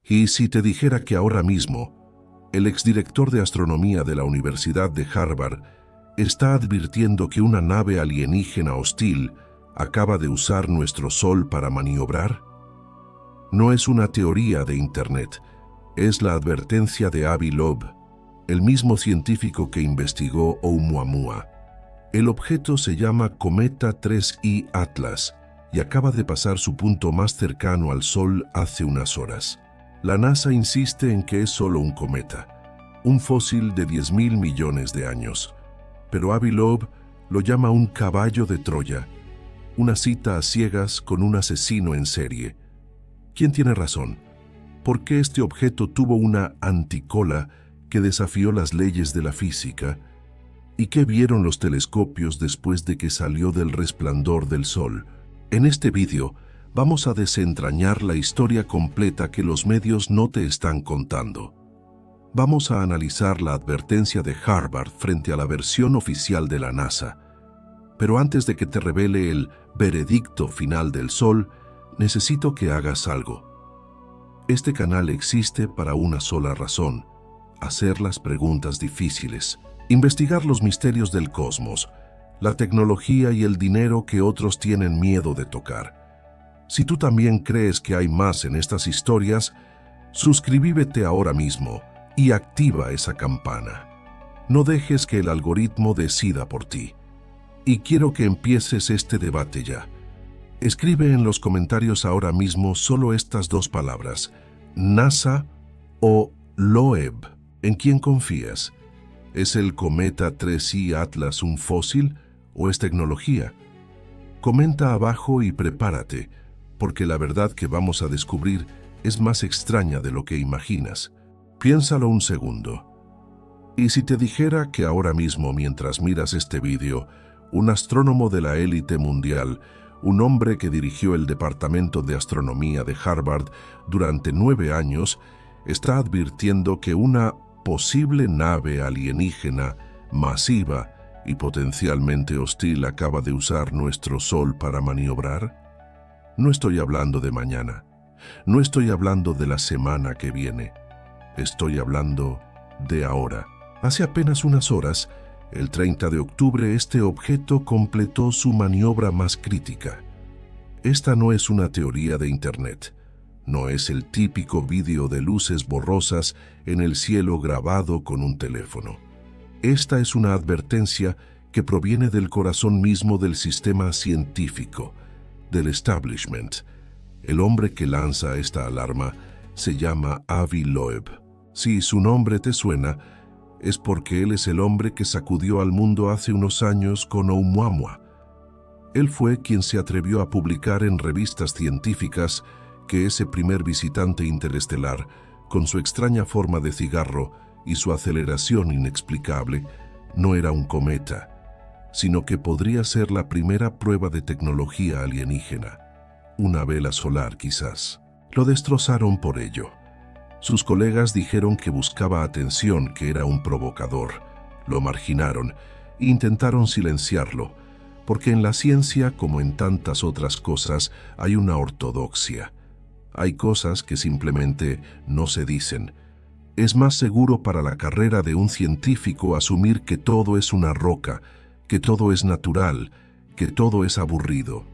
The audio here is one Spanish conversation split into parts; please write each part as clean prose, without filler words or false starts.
Y si te dijera que ahora mismo, el exdirector de astronomía de la Universidad de Harvard está advirtiendo que una nave alienígena hostil acaba de usar nuestro Sol para maniobrar? No es una teoría de Internet, es la advertencia de Avi Loeb, el mismo científico que investigó Oumuamua. El objeto se llama Cometa 3I Atlas y acaba de pasar su punto más cercano al Sol hace unas horas. La NASA insiste en que es solo un cometa, un fósil de 10.000 millones de años, pero Avi Loeb lo llama un caballo de Troya, una cita a ciegas con un asesino en serie. ¿Quién tiene razón? ¿Por qué este objeto tuvo una anticola que desafió las leyes de la física? ¿Y qué vieron los telescopios después de que salió del resplandor del Sol? En este vídeo vamos a desentrañar la historia completa que los medios no te están contando. Vamos a analizar la advertencia de Harvard frente a la versión oficial de la NASA. Pero antes de que te revele el veredicto final del Sol, necesito que hagas algo. Este canal existe para una sola razón: hacer las preguntas difíciles, investigar los misterios del cosmos, la tecnología y el dinero que otros tienen miedo de tocar. Si tú también crees que hay más en estas historias, suscríbete ahora mismo y activa esa campana. No dejes que el algoritmo decida por ti. Y quiero que empieces este debate ya. Escribe en los comentarios ahora mismo solo estas dos palabras: NASA o Loeb. ¿En quién confías? ¿Es el Cometa 3I Atlas un fósil o es tecnología? Comenta abajo y prepárate, porque la verdad que vamos a descubrir es más extraña de lo que imaginas. Piénsalo un segundo. Y si te dijera que ahora mismo, mientras miras este vídeo, un astrónomo de la élite mundial, un hombre que dirigió el Departamento de Astronomía de Harvard durante 9 años, está advirtiendo que una posible nave alienígena masiva y potencialmente hostil acaba de usar nuestro Sol para maniobrar? No estoy hablando de mañana, no estoy hablando de la semana que viene, estoy hablando de ahora. Hace apenas unas horas, el 30 de octubre, este objeto completó su maniobra más crítica. Esta no es una teoría de Internet. No es el típico vídeo de luces borrosas en el cielo grabado con un teléfono. Esta es una advertencia que proviene del corazón mismo del sistema científico, del establishment. El hombre que lanza esta alarma se llama Avi Loeb. Si su nombre te suena, es porque él es el hombre que sacudió al mundo hace unos años con Oumuamua. Él fue quien se atrevió a publicar en revistas científicas que ese primer visitante interestelar, con su extraña forma de cigarro y su aceleración inexplicable, no era un cometa, sino que podría ser la primera prueba de tecnología alienígena. Una vela solar, quizás. Lo destrozaron por ello. Sus colegas dijeron que buscaba atención, que era un provocador. Lo marginaron e intentaron silenciarlo, porque en la ciencia, como en tantas otras cosas, hay una ortodoxia. Hay cosas que simplemente no se dicen. Es más seguro para la carrera de un científico asumir que todo es una roca, que todo es natural, que todo es aburrido.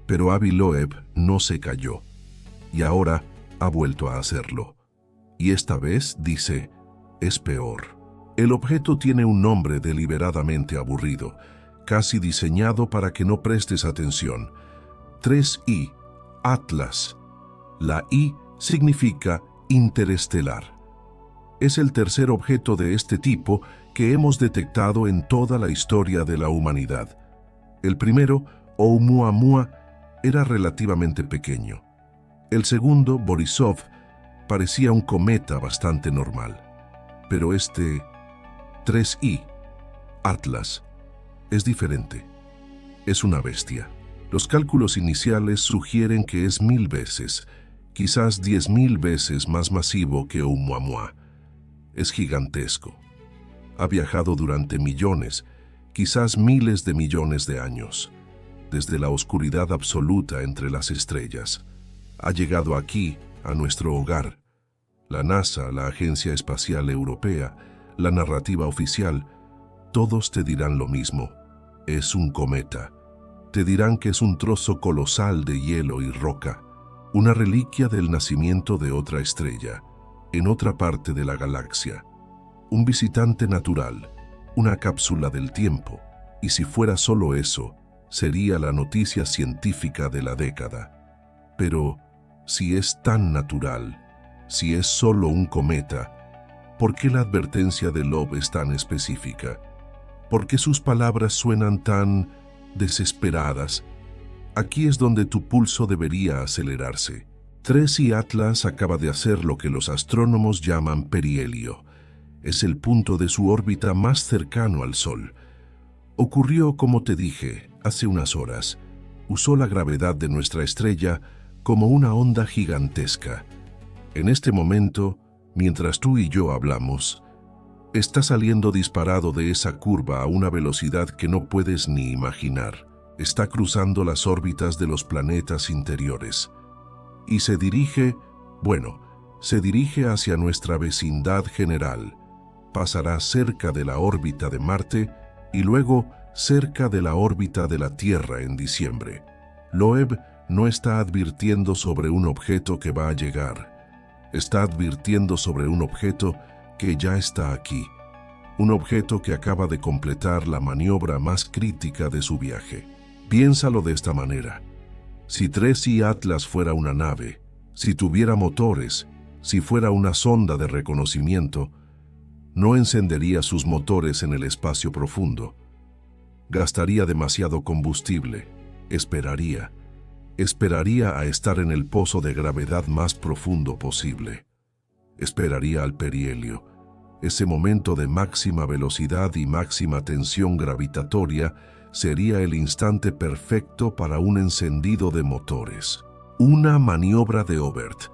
Pero Avi Loeb no se calló, y ahora ha vuelto a hacerlo. Y esta vez dice, es peor. El objeto tiene un nombre deliberadamente aburrido, casi diseñado para que no prestes atención. 3I, Atlas. La I significa interestelar. Es el tercer objeto de este tipo que hemos detectado en toda la historia de la humanidad. El primero, Oumuamua, era relativamente pequeño. El segundo, Borisov, parecía un cometa bastante normal. Pero este 3I, Atlas, es diferente. Es una bestia. Los cálculos iniciales sugieren que es 1000 veces, quizás 10.000 veces más masivo que Oumuamua. Es gigantesco. Ha viajado durante millones, quizás miles de millones de años, desde la oscuridad absoluta entre las estrellas. Ha llegado aquí a nuestro hogar. La NASA, la Agencia Espacial Europea, la narrativa oficial, todos te dirán lo mismo. Es un cometa. Te dirán que es un trozo colosal de hielo y roca, una reliquia del nacimiento de otra estrella, en otra parte de la galaxia. Un visitante natural, una cápsula del tiempo, y si fuera solo eso, sería la noticia científica de la década. Pero, si es tan natural, si es solo un cometa, ¿por qué la advertencia de Loeb es tan específica? ¿Por qué sus palabras suenan tan desesperadas? Aquí es donde tu pulso debería acelerarse. Tracy Atlas acaba de hacer lo que los astrónomos llaman perihelio. Es el punto de su órbita más cercano al Sol. Ocurrió, como te dije, hace unas horas. Usó la gravedad de nuestra estrella como una onda gigantesca. En este momento, mientras tú y yo hablamos, está saliendo disparado de esa curva a una velocidad que no puedes ni imaginar. Está cruzando las órbitas de los planetas interiores. Y se dirige hacia nuestra vecindad general. Pasará cerca de la órbita de Marte y luego cerca de la órbita de la Tierra en diciembre. Loeb no está advirtiendo sobre un objeto que va a llegar. Está advirtiendo sobre un objeto que ya está aquí. Un objeto que acaba de completar la maniobra más crítica de su viaje. Piénsalo de esta manera. Si Tracy Atlas fuera una nave, si tuviera motores, si fuera una sonda de reconocimiento, no encendería sus motores en el espacio profundo. Gastaría demasiado combustible. Esperaría a estar en el pozo de gravedad más profundo posible. Esperaría al perihelio, ese momento de máxima velocidad y máxima tensión gravitatoria sería el instante perfecto para un encendido de motores. Una maniobra de Oberth,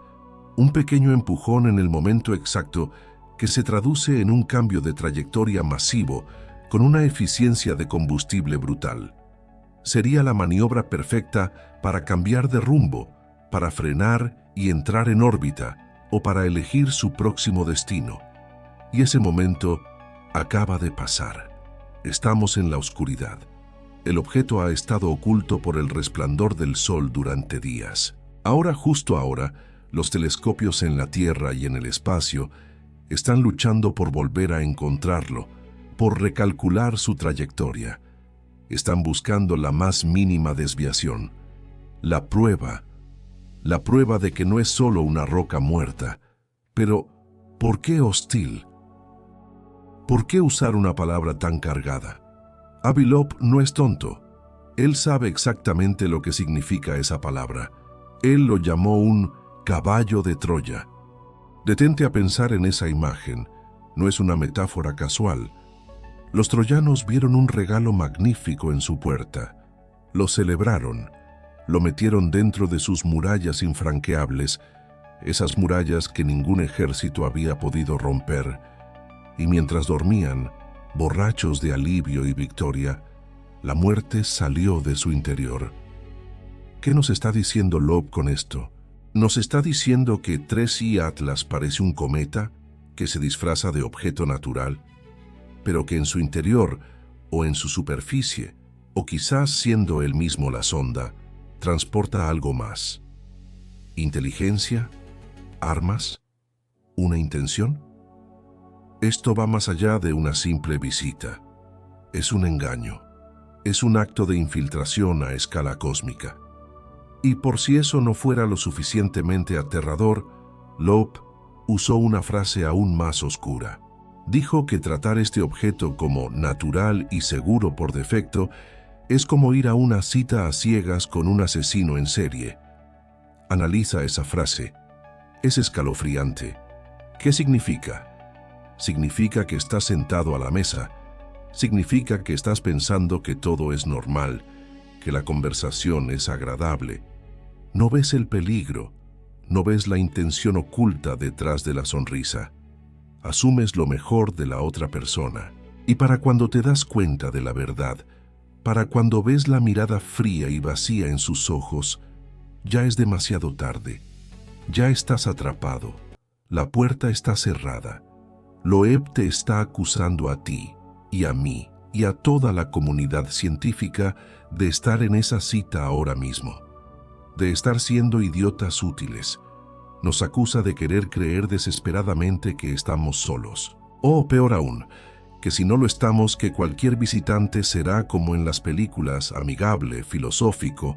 un pequeño empujón en el momento exacto que se traduce en un cambio de trayectoria masivo con una eficiencia de combustible brutal. Sería la maniobra perfecta para cambiar de rumbo, para frenar y entrar en órbita o para elegir su próximo destino. Y ese momento acaba de pasar. Estamos en la oscuridad. El objeto ha estado oculto por el resplandor del sol durante días. Justo ahora, los telescopios en la Tierra y en el espacio están luchando por volver a encontrarlo, por recalcular su trayectoria. Están buscando la más mínima desviación. La prueba de que no es solo una roca muerta. Pero, ¿por qué hostil? ¿Por qué usar una palabra tan cargada? Avi Loeb no es tonto. Él sabe exactamente lo que significa esa palabra. Él lo llamó un caballo de Troya. Detente a pensar en esa imagen. No es una metáfora casual. Los troyanos vieron un regalo magnífico en su puerta. Lo celebraron. Lo metieron dentro de sus murallas infranqueables, esas murallas que ningún ejército había podido romper. Y mientras dormían, borrachos de alivio y victoria, la muerte salió de su interior. ¿Qué nos está diciendo Loeb con esto? Nos está diciendo que Tracy Atlas parece un cometa que se disfraza de objeto natural, pero que en su interior o en su superficie, o quizás siendo él mismo la sonda, transporta algo más. ¿Inteligencia? ¿Armas? ¿Una intención? Esto va más allá de una simple visita. Es un engaño. Es un acto de infiltración a escala cósmica. Y por si eso no fuera lo suficientemente aterrador, Loeb usó una frase aún más oscura. Dijo que tratar este objeto como natural y seguro por defecto es como ir a una cita a ciegas con un asesino en serie. Analiza esa frase. Es escalofriante. ¿Qué significa? Significa que estás sentado a la mesa. Significa que estás pensando que todo es normal, que la conversación es agradable. No ves el peligro, no ves la intención oculta detrás de la sonrisa. Asumes lo mejor de la otra persona. Y para cuando te das cuenta de la verdad, para cuando ves la mirada fría y vacía en sus ojos, ya es demasiado tarde. Ya estás atrapado. La puerta está cerrada. Loeb te está acusando a ti y a mí y a toda la comunidad científica de estar en esa cita ahora mismo, de estar siendo idiotas útiles. Nos acusa de querer creer desesperadamente que estamos solos. O peor aún, que si no lo estamos, que cualquier visitante será como en las películas, amigable, filosófico,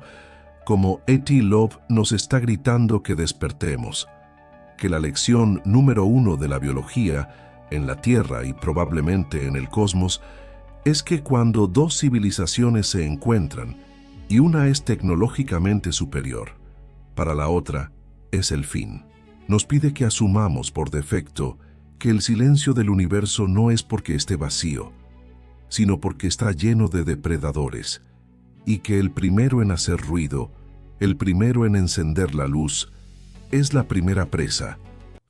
como E.T. Loeb nos está gritando que despertemos, que la lección número 1 de la biología, en la Tierra y probablemente en el cosmos, es que cuando dos civilizaciones se encuentran y una es tecnológicamente superior, para la otra es el fin. Nos pide que asumamos por defecto que el silencio del universo no es porque esté vacío, sino porque está lleno de depredadores, y que el primero en hacer ruido, el primero en encender la luz, es la primera presa.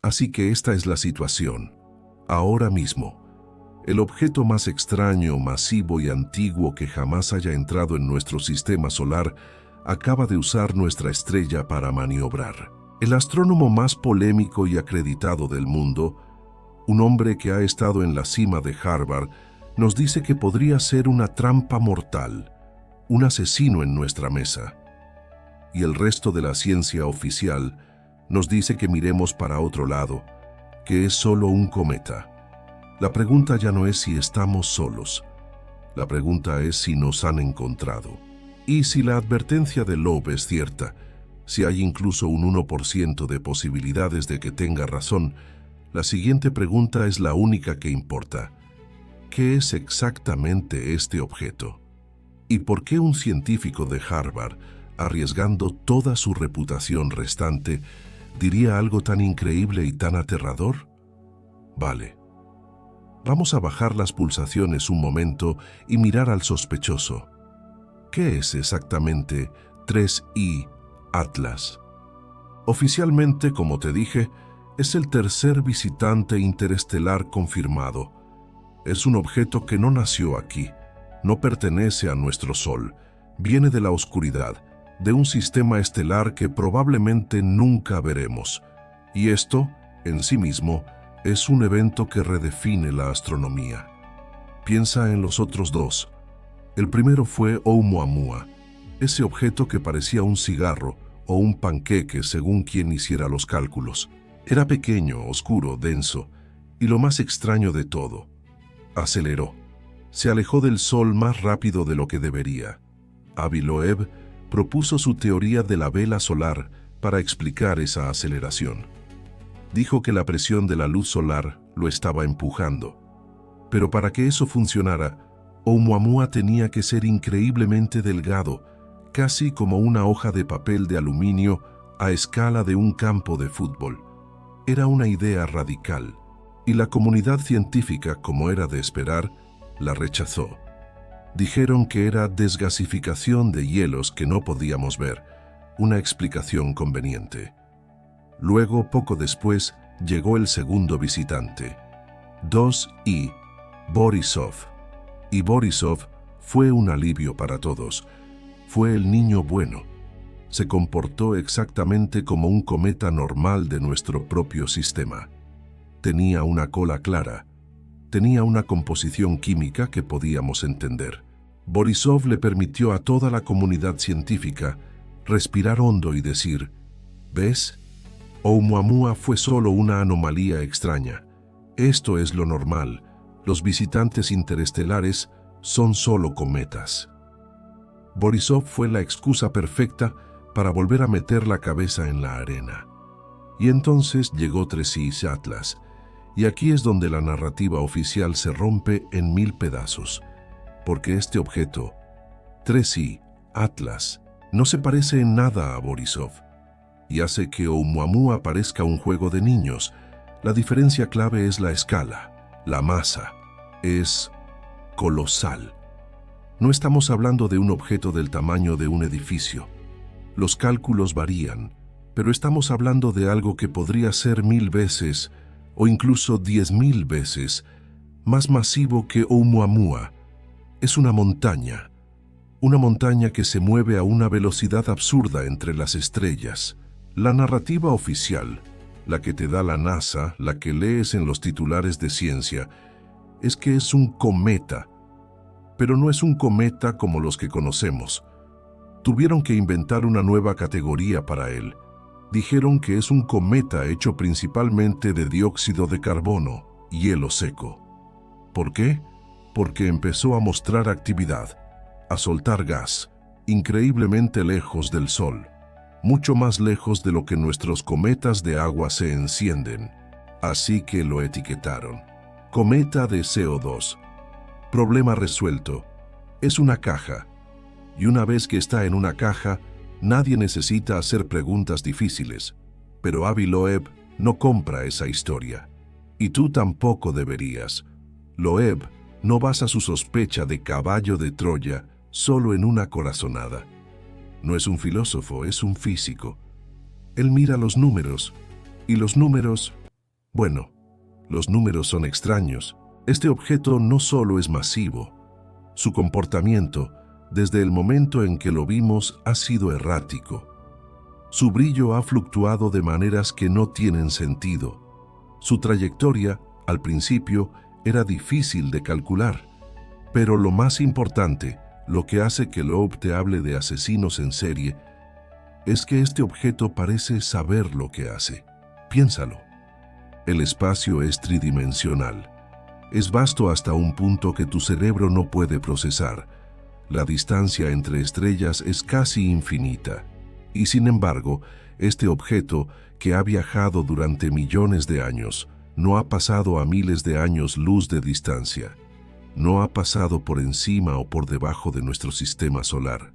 Así que esta es la situación. Ahora mismo, el objeto más extraño, masivo y antiguo que jamás haya entrado en nuestro sistema solar acaba de usar nuestra estrella para maniobrar. El astrónomo más polémico y acreditado del mundo, un hombre que ha estado en la cima de Harvard, nos dice que podría ser una trampa mortal, un asesino en nuestra mesa. Y el resto de la ciencia oficial nos dice que miremos para otro lado, que es solo un cometa. La pregunta ya no es si estamos solos. La pregunta es si nos han encontrado. Y si la advertencia de Loeb es cierta, si hay incluso un 1% de posibilidades de que tenga razón, la siguiente pregunta es la única que importa. ¿Qué es exactamente este objeto? ¿Y por qué un científico de Harvard, arriesgando toda su reputación restante, diría algo tan increíble y tan aterrador? Vale. Vamos a bajar las pulsaciones un momento y mirar al sospechoso. ¿Qué es exactamente 3I Atlas? Oficialmente, como te dije, es el tercer visitante interestelar confirmado. Es un objeto que no nació aquí, no pertenece a nuestro Sol, viene de la oscuridad, de un sistema estelar que probablemente nunca veremos. Y esto, en sí mismo, es un evento que redefine la astronomía. Piensa en los otros dos. El primero fue Oumuamua, ese objeto que parecía un cigarro o un panqueque según quien hiciera los cálculos. Era pequeño, oscuro, denso, y lo más extraño de todo, aceleró. Se alejó del Sol más rápido de lo que debería. Avi Loeb propuso su teoría de la vela solar para explicar esa aceleración. Dijo que la presión de la luz solar lo estaba empujando. Pero para que eso funcionara, Oumuamua tenía que ser increíblemente delgado, casi como una hoja de papel de aluminio a escala de un campo de fútbol. Era una idea radical, y la comunidad científica, como era de esperar, la rechazó. Dijeron que era desgasificación de hielos que no podíamos ver, una explicación conveniente. Luego, poco después, llegó el segundo visitante, 2I Borisov. Y Borisov fue un alivio para todos. Fue el niño bueno. Se comportó exactamente como un cometa normal de nuestro propio sistema. Tenía una cola clara. Tenía una composición química que podíamos entender. Borisov le permitió a toda la comunidad científica respirar hondo y decir, ¿ves? Oumuamua fue solo una anomalía extraña. Esto es lo normal. Los visitantes interestelares son solo cometas. Borisov fue la excusa perfecta para volver a meter la cabeza en la arena. Y entonces llegó 3I Atlas, y aquí es donde la narrativa oficial se rompe en 1000 pedazos, porque este objeto, 3I Atlas, no se parece en nada a Borisov, y hace que Oumuamua parezca un juego de niños. La diferencia clave es la escala, la masa. Es colosal. No estamos hablando de un objeto del tamaño de un edificio. Los cálculos varían, pero estamos hablando de algo que podría ser 1000 veces, o incluso 10.000 veces, más masivo que Oumuamua. Es una montaña que se mueve a una velocidad absurda entre las estrellas. La narrativa oficial, la que te da la NASA, la que lees en los titulares de ciencia, es que es un cometa. Pero no es un cometa como los que conocemos. Tuvieron que inventar una nueva categoría para él. Dijeron que es un cometa hecho principalmente de dióxido de carbono, hielo seco. ¿Por qué? Porque empezó a mostrar actividad, a soltar gas, increíblemente lejos del Sol, mucho más lejos de lo que nuestros cometas de agua se encienden. Así que lo etiquetaron. Cometa de CO2. Problema resuelto. Es una caja. Y una vez que está en una caja, nadie necesita hacer preguntas difíciles. Pero Avi Loeb no compra esa historia. Y tú tampoco deberías. Loeb no basa su sospecha de caballo de Troya solo en una corazonada. No es un filósofo, es un físico. Él mira los números. Y los números... Bueno, los números son extraños. Este objeto no solo es masivo. Su comportamiento, desde el momento en que lo vimos, ha sido errático. Su brillo ha fluctuado de maneras que no tienen sentido. Su trayectoria, al principio, era difícil de calcular. Pero lo más importante, lo que hace que Loeb te hable de asesinos en serie, es que este objeto parece saber lo que hace. Piénsalo. El espacio es tridimensional. Es vasto hasta un punto que tu cerebro no puede procesar. La distancia entre estrellas es casi infinita. Y sin embargo, este objeto, que ha viajado durante millones de años, no ha pasado a miles de años luz de distancia. No ha pasado por encima o por debajo de nuestro sistema solar.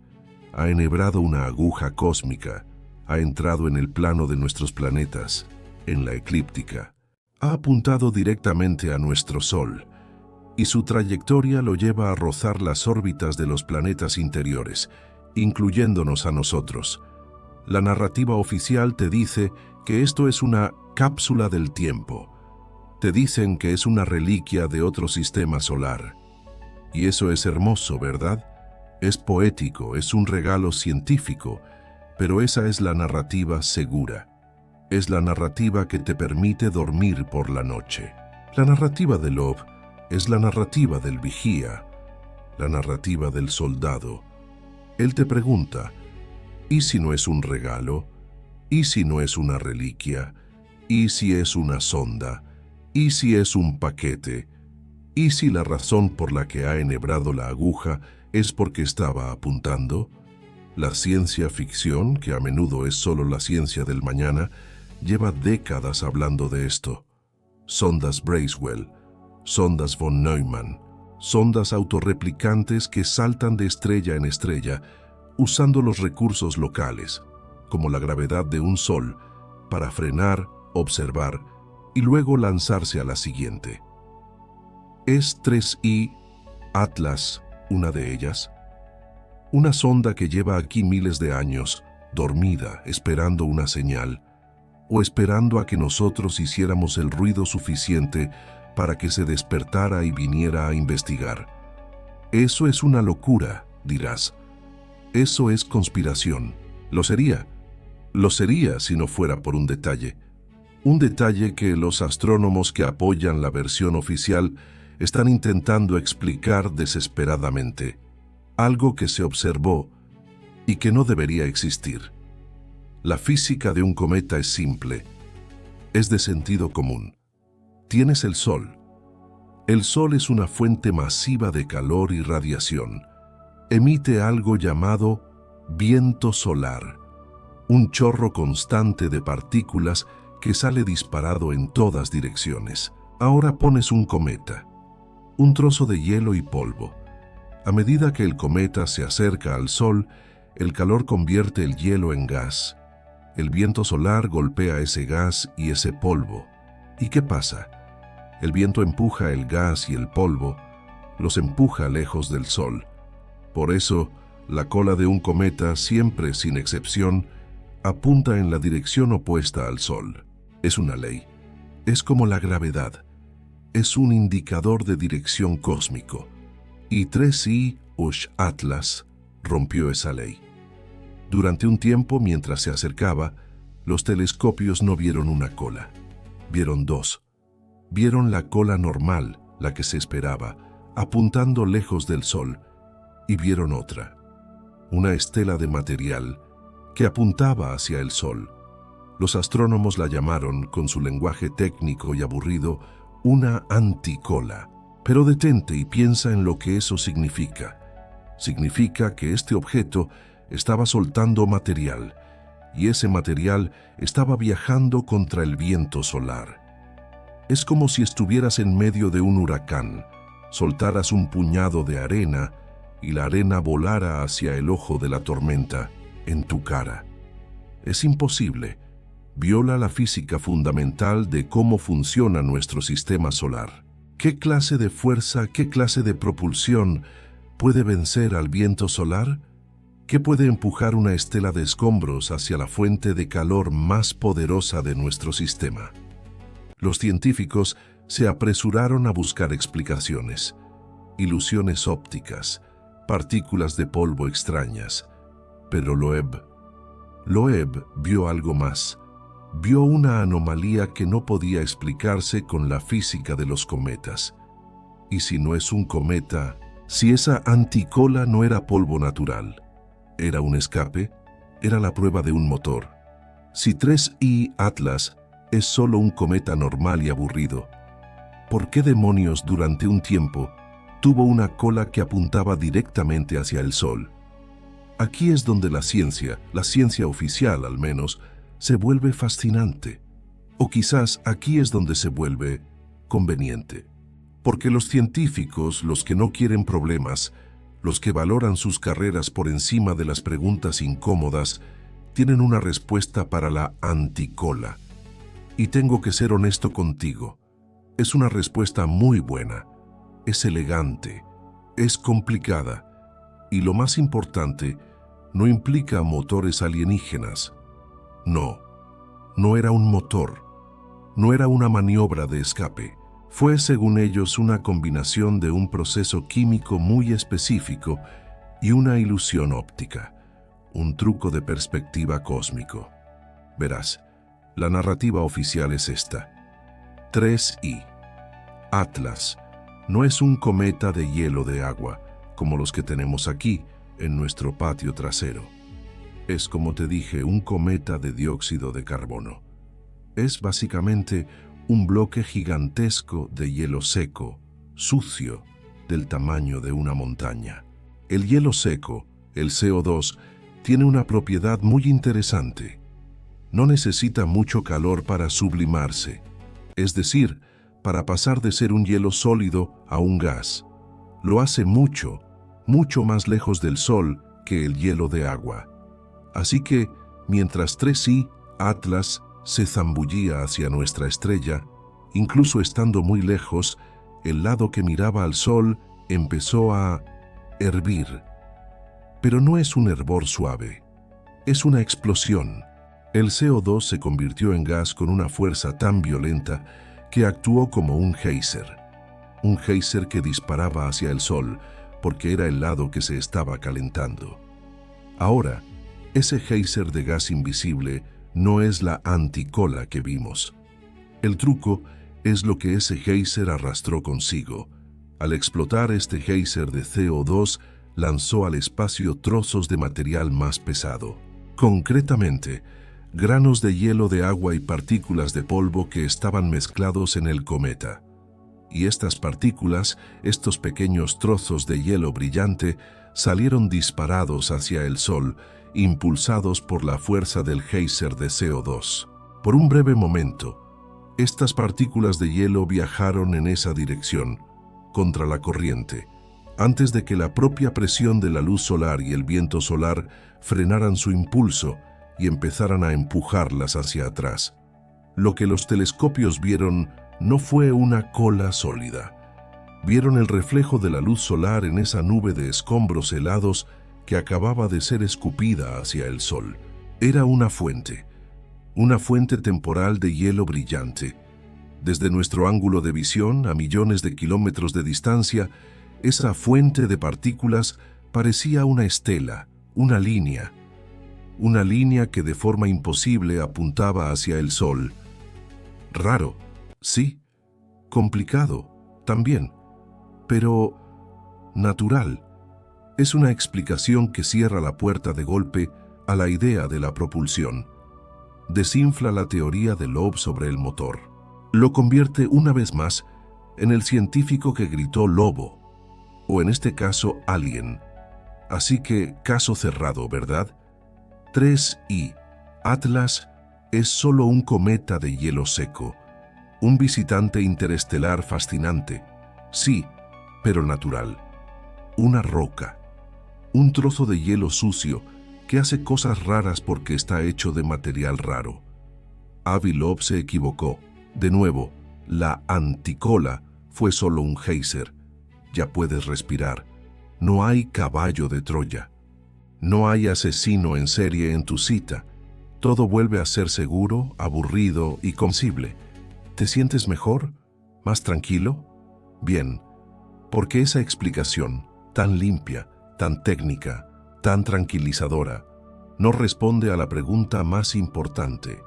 Ha enhebrado una aguja cósmica. Ha entrado en el plano de nuestros planetas, en la eclíptica. Ha apuntado directamente a nuestro Sol, y su trayectoria lo lleva a rozar las órbitas de los planetas interiores, incluyéndonos a nosotros. La narrativa oficial te dice que esto es una cápsula del tiempo. Te dicen que es una reliquia de otro sistema solar. Y eso es hermoso, ¿verdad? Es poético, es un regalo científico, pero esa es la narrativa segura. Es la narrativa que te permite dormir por la noche. La narrativa de Loeb es la narrativa del vigía, la narrativa del soldado. Él te pregunta, ¿y si no es un regalo? ¿Y si no es una reliquia? ¿Y si es una sonda? ¿Y si es un paquete? ¿Y si la razón por la que ha enhebrado la aguja es porque estaba apuntando? La ciencia ficción, que a menudo es solo la ciencia del mañana, lleva décadas hablando de esto. Sondas Bracewell, sondas von Neumann, sondas autorreplicantes que saltan de estrella en estrella usando los recursos locales, como la gravedad de un sol, para frenar, observar y luego lanzarse a la siguiente. ¿Es 3I Atlas una de ellas? Una sonda que lleva aquí miles de años, dormida, esperando una señal, o esperando a que nosotros hiciéramos el ruido suficiente para que se despertara y viniera a investigar. Eso es una locura, dirás. Eso es conspiración. Lo sería. Lo sería si no fuera por un detalle. Un detalle que los astrónomos que apoyan la versión oficial están intentando explicar desesperadamente. Algo que se observó y que no debería existir. La física de un cometa es simple. Es de sentido común. Tienes el Sol. El Sol es una fuente masiva de calor y radiación. Emite algo llamado viento solar, un chorro constante de partículas que sale disparado en todas direcciones. Ahora pones un cometa, un trozo de hielo y polvo. A medida que el cometa se acerca al Sol, el calor convierte el hielo en gas. El viento solar golpea ese gas y ese polvo. ¿Y qué pasa? El viento empuja el gas y el polvo, los empuja lejos del Sol. Por eso, la cola de un cometa, siempre sin excepción, apunta en la dirección opuesta al Sol. Es una ley. Es como la gravedad. Es un indicador de dirección cósmico. Y 3I Atlas rompió esa ley. Durante un tiempo, mientras se acercaba, Los telescopios no vieron una cola, vieron dos. Vieron la cola normal, la que se esperaba, apuntando lejos del Sol, y vieron otra, una estela de material que apuntaba hacia el Sol. Los astrónomos la llamaron, con su lenguaje técnico y aburrido, una anticola. Pero detente y piensa en lo que eso significa. Significa que este objeto estaba soltando material, y ese material estaba viajando contra el viento solar. Es como si estuvieras en medio de un huracán, soltaras un puñado de arena y la arena volara hacia el ojo de la tormenta, en tu cara. Es imposible. Viola la física fundamental de cómo funciona nuestro sistema solar. ¿Qué clase de fuerza, qué clase de propulsión puede vencer al viento solar? ¿Qué puede empujar una estela de escombros hacia la fuente de calor más poderosa de nuestro sistema? Los científicos se apresuraron a buscar explicaciones, ilusiones ópticas, partículas de polvo extrañas. Pero Loeb vio algo más. Vio una anomalía que no podía explicarse con la física de los cometas. Y si no es un cometa, si esa anticola no era polvo natural, era un escape, era la prueba de un motor. Si 3I Atlas es solo un cometa normal y aburrido, ¿por qué demonios durante un tiempo tuvo una cola que apuntaba directamente hacia el Sol? Aquí es donde la ciencia oficial al menos, se vuelve fascinante. O quizás aquí es donde se vuelve conveniente. Porque los científicos, los que no quieren problemas, los que valoran sus carreras por encima de las preguntas incómodas, tienen una respuesta para la anticola. Y tengo que ser honesto contigo. Es una respuesta muy buena. Es elegante. Es complicada. Y lo más importante, no implica motores alienígenas. No era un motor. No era una maniobra de escape. Fue, según ellos, una combinación de un proceso químico muy específico y una ilusión óptica, un truco de perspectiva cósmico. Verás, la narrativa oficial es esta. 3I. Atlas no es un cometa de hielo de agua, como los que tenemos aquí, en nuestro patio trasero. Es, como te dije, un cometa de dióxido de carbono. Es básicamente un bloque gigantesco de hielo seco, sucio, del tamaño de una montaña. El hielo seco, el CO2, tiene una propiedad muy interesante. No necesita mucho calor para sublimarse, es decir, para pasar de ser un hielo sólido a un gas. Lo hace mucho más lejos del Sol que el hielo de agua. Así que, mientras 3I Atlas se zambullía hacia nuestra estrella, incluso estando muy lejos, el lado que miraba al Sol empezó a hervir. Pero no es un hervor suave, es una explosión. El CO2 se convirtió en gas con una fuerza tan violenta que actuó como un geyser que disparaba hacia el Sol porque era el lado que se estaba calentando. Ahora, ese geyser de gas invisible no es la anticola que vimos. El truco es lo que ese geyser arrastró consigo. Al explotar este geyser de CO2, lanzó al espacio trozos de material más pesado. Concretamente, granos de hielo de agua y partículas de polvo que estaban mezclados en el cometa. Y estas partículas, estos pequeños trozos de hielo brillante, salieron disparados hacia el Sol, impulsados por la fuerza del geyser de CO2. Por un breve momento, estas partículas de hielo viajaron en esa dirección, contra la corriente, antes de que la propia presión de la luz solar y el viento solar frenaran su impulso y empezaran a empujarlas hacia atrás. Lo que los telescopios vieron no fue una cola sólida. Vieron el reflejo de la luz solar en esa nube de escombros helados que acababa de ser escupida hacia el Sol. Era una fuente temporal de hielo brillante. Desde nuestro ángulo de visión, a millones de kilómetros de distancia, esa fuente de partículas parecía una estela, una línea. una línea que de forma imposible apuntaba hacia el Sol. Raro, sí. Complicado, también. Pero natural. Es una explicación que cierra la puerta de golpe a la idea de la propulsión. Desinfla la teoría de Loeb sobre el motor. Lo convierte una vez más en el científico que gritó lobo, o en este caso alien. Así que, caso cerrado, ¿verdad? 3I, Atlas, es solo un cometa de hielo seco, un visitante interestelar fascinante, sí, pero natural. Una roca, un trozo de hielo sucio que hace cosas raras porque está hecho de material raro. Avi Loeb se equivocó. De nuevo, la anticola fue solo un geyser. Ya puedes respirar. No hay caballo de Troya. No hay asesino en serie en tu cita. Todo vuelve a ser seguro, aburrido y concebible. ¿Te sientes mejor? ¿Más tranquilo? Bien, porque esa explicación, tan limpia, tan técnica, tan tranquilizadora, no responde a la pregunta más importante.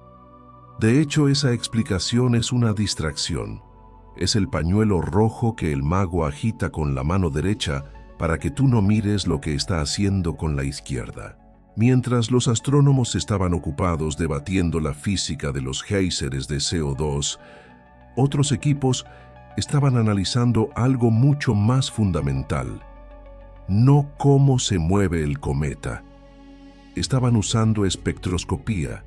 De hecho, esa explicación es una distracción. Es el pañuelo rojo que el mago agita con la mano derecha para que tú no mires lo que está haciendo con la izquierda. Mientras los astrónomos estaban ocupados debatiendo la física de los géiseres de CO2, otros equipos estaban analizando algo mucho más fundamental. No cómo se mueve el cometa. Estaban usando espectroscopía.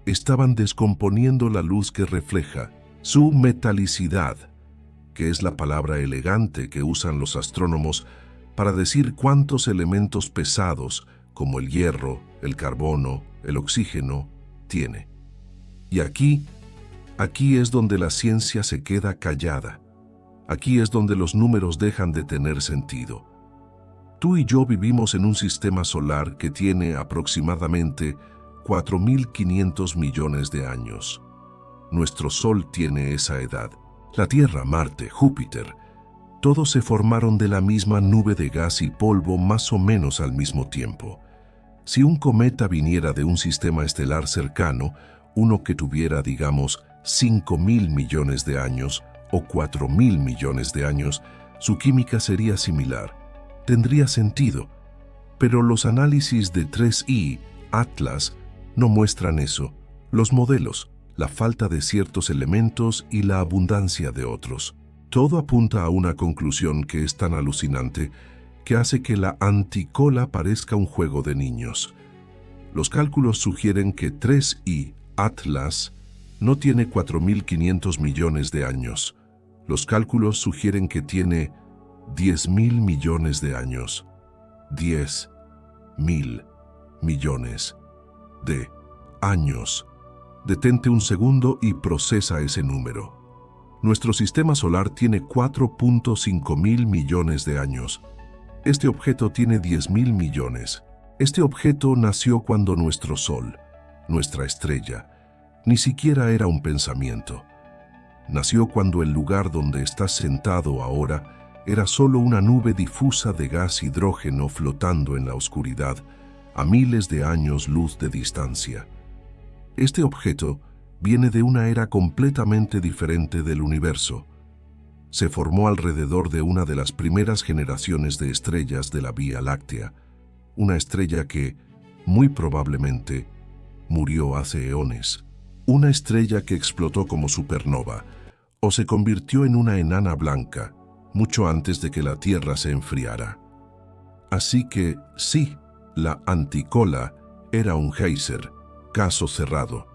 Estaban descomponiendo la luz que refleja, su metalicidad, que es la palabra elegante que usan los astrónomos para decir cuántos elementos pesados, como el hierro, el carbono, el oxígeno, tiene. Y aquí es donde la ciencia se queda callada. Aquí es donde los números dejan de tener sentido. Tú y yo vivimos en un sistema solar que tiene aproximadamente 4.500 millones de años. Nuestro Sol tiene esa edad. La Tierra, Marte, Júpiter, todos se formaron de la misma nube de gas y polvo más o menos al mismo tiempo. Si un cometa viniera de un sistema estelar cercano, uno que tuviera, digamos, 5.000 millones de años o 4.000 millones de años, su química sería similar. Tendría sentido. Pero los análisis de 3I, Atlas, no muestran eso. Los modelos, la falta de ciertos elementos y la abundancia de otros. Todo apunta a una conclusión que es tan alucinante que hace que la anticola parezca un juego de niños. Los cálculos sugieren que 3I, Atlas, no tiene 4.500 millones de años. Los cálculos sugieren que tiene 10.000 millones de años. 10.000 millones de años. Detente un segundo y procesa ese número. Nuestro sistema solar tiene 4.5 mil millones de años. Este objeto tiene 10.000 millones. Este objeto nació cuando nuestro Sol, nuestra estrella, ni siquiera era un pensamiento. Nació cuando el lugar donde estás sentado ahora era solo una nube difusa de gas hidrógeno flotando en la oscuridad, a miles de años luz de distancia. Este objeto viene de una era completamente diferente del universo. Se formó alrededor de una de las primeras generaciones de estrellas de la Vía Láctea, una estrella que, muy probablemente, murió hace eones. Una estrella que explotó como supernova, o se convirtió en una enana blanca, mucho antes de que la Tierra se enfriara. Así que, sí, la anticola era un geyser, caso cerrado.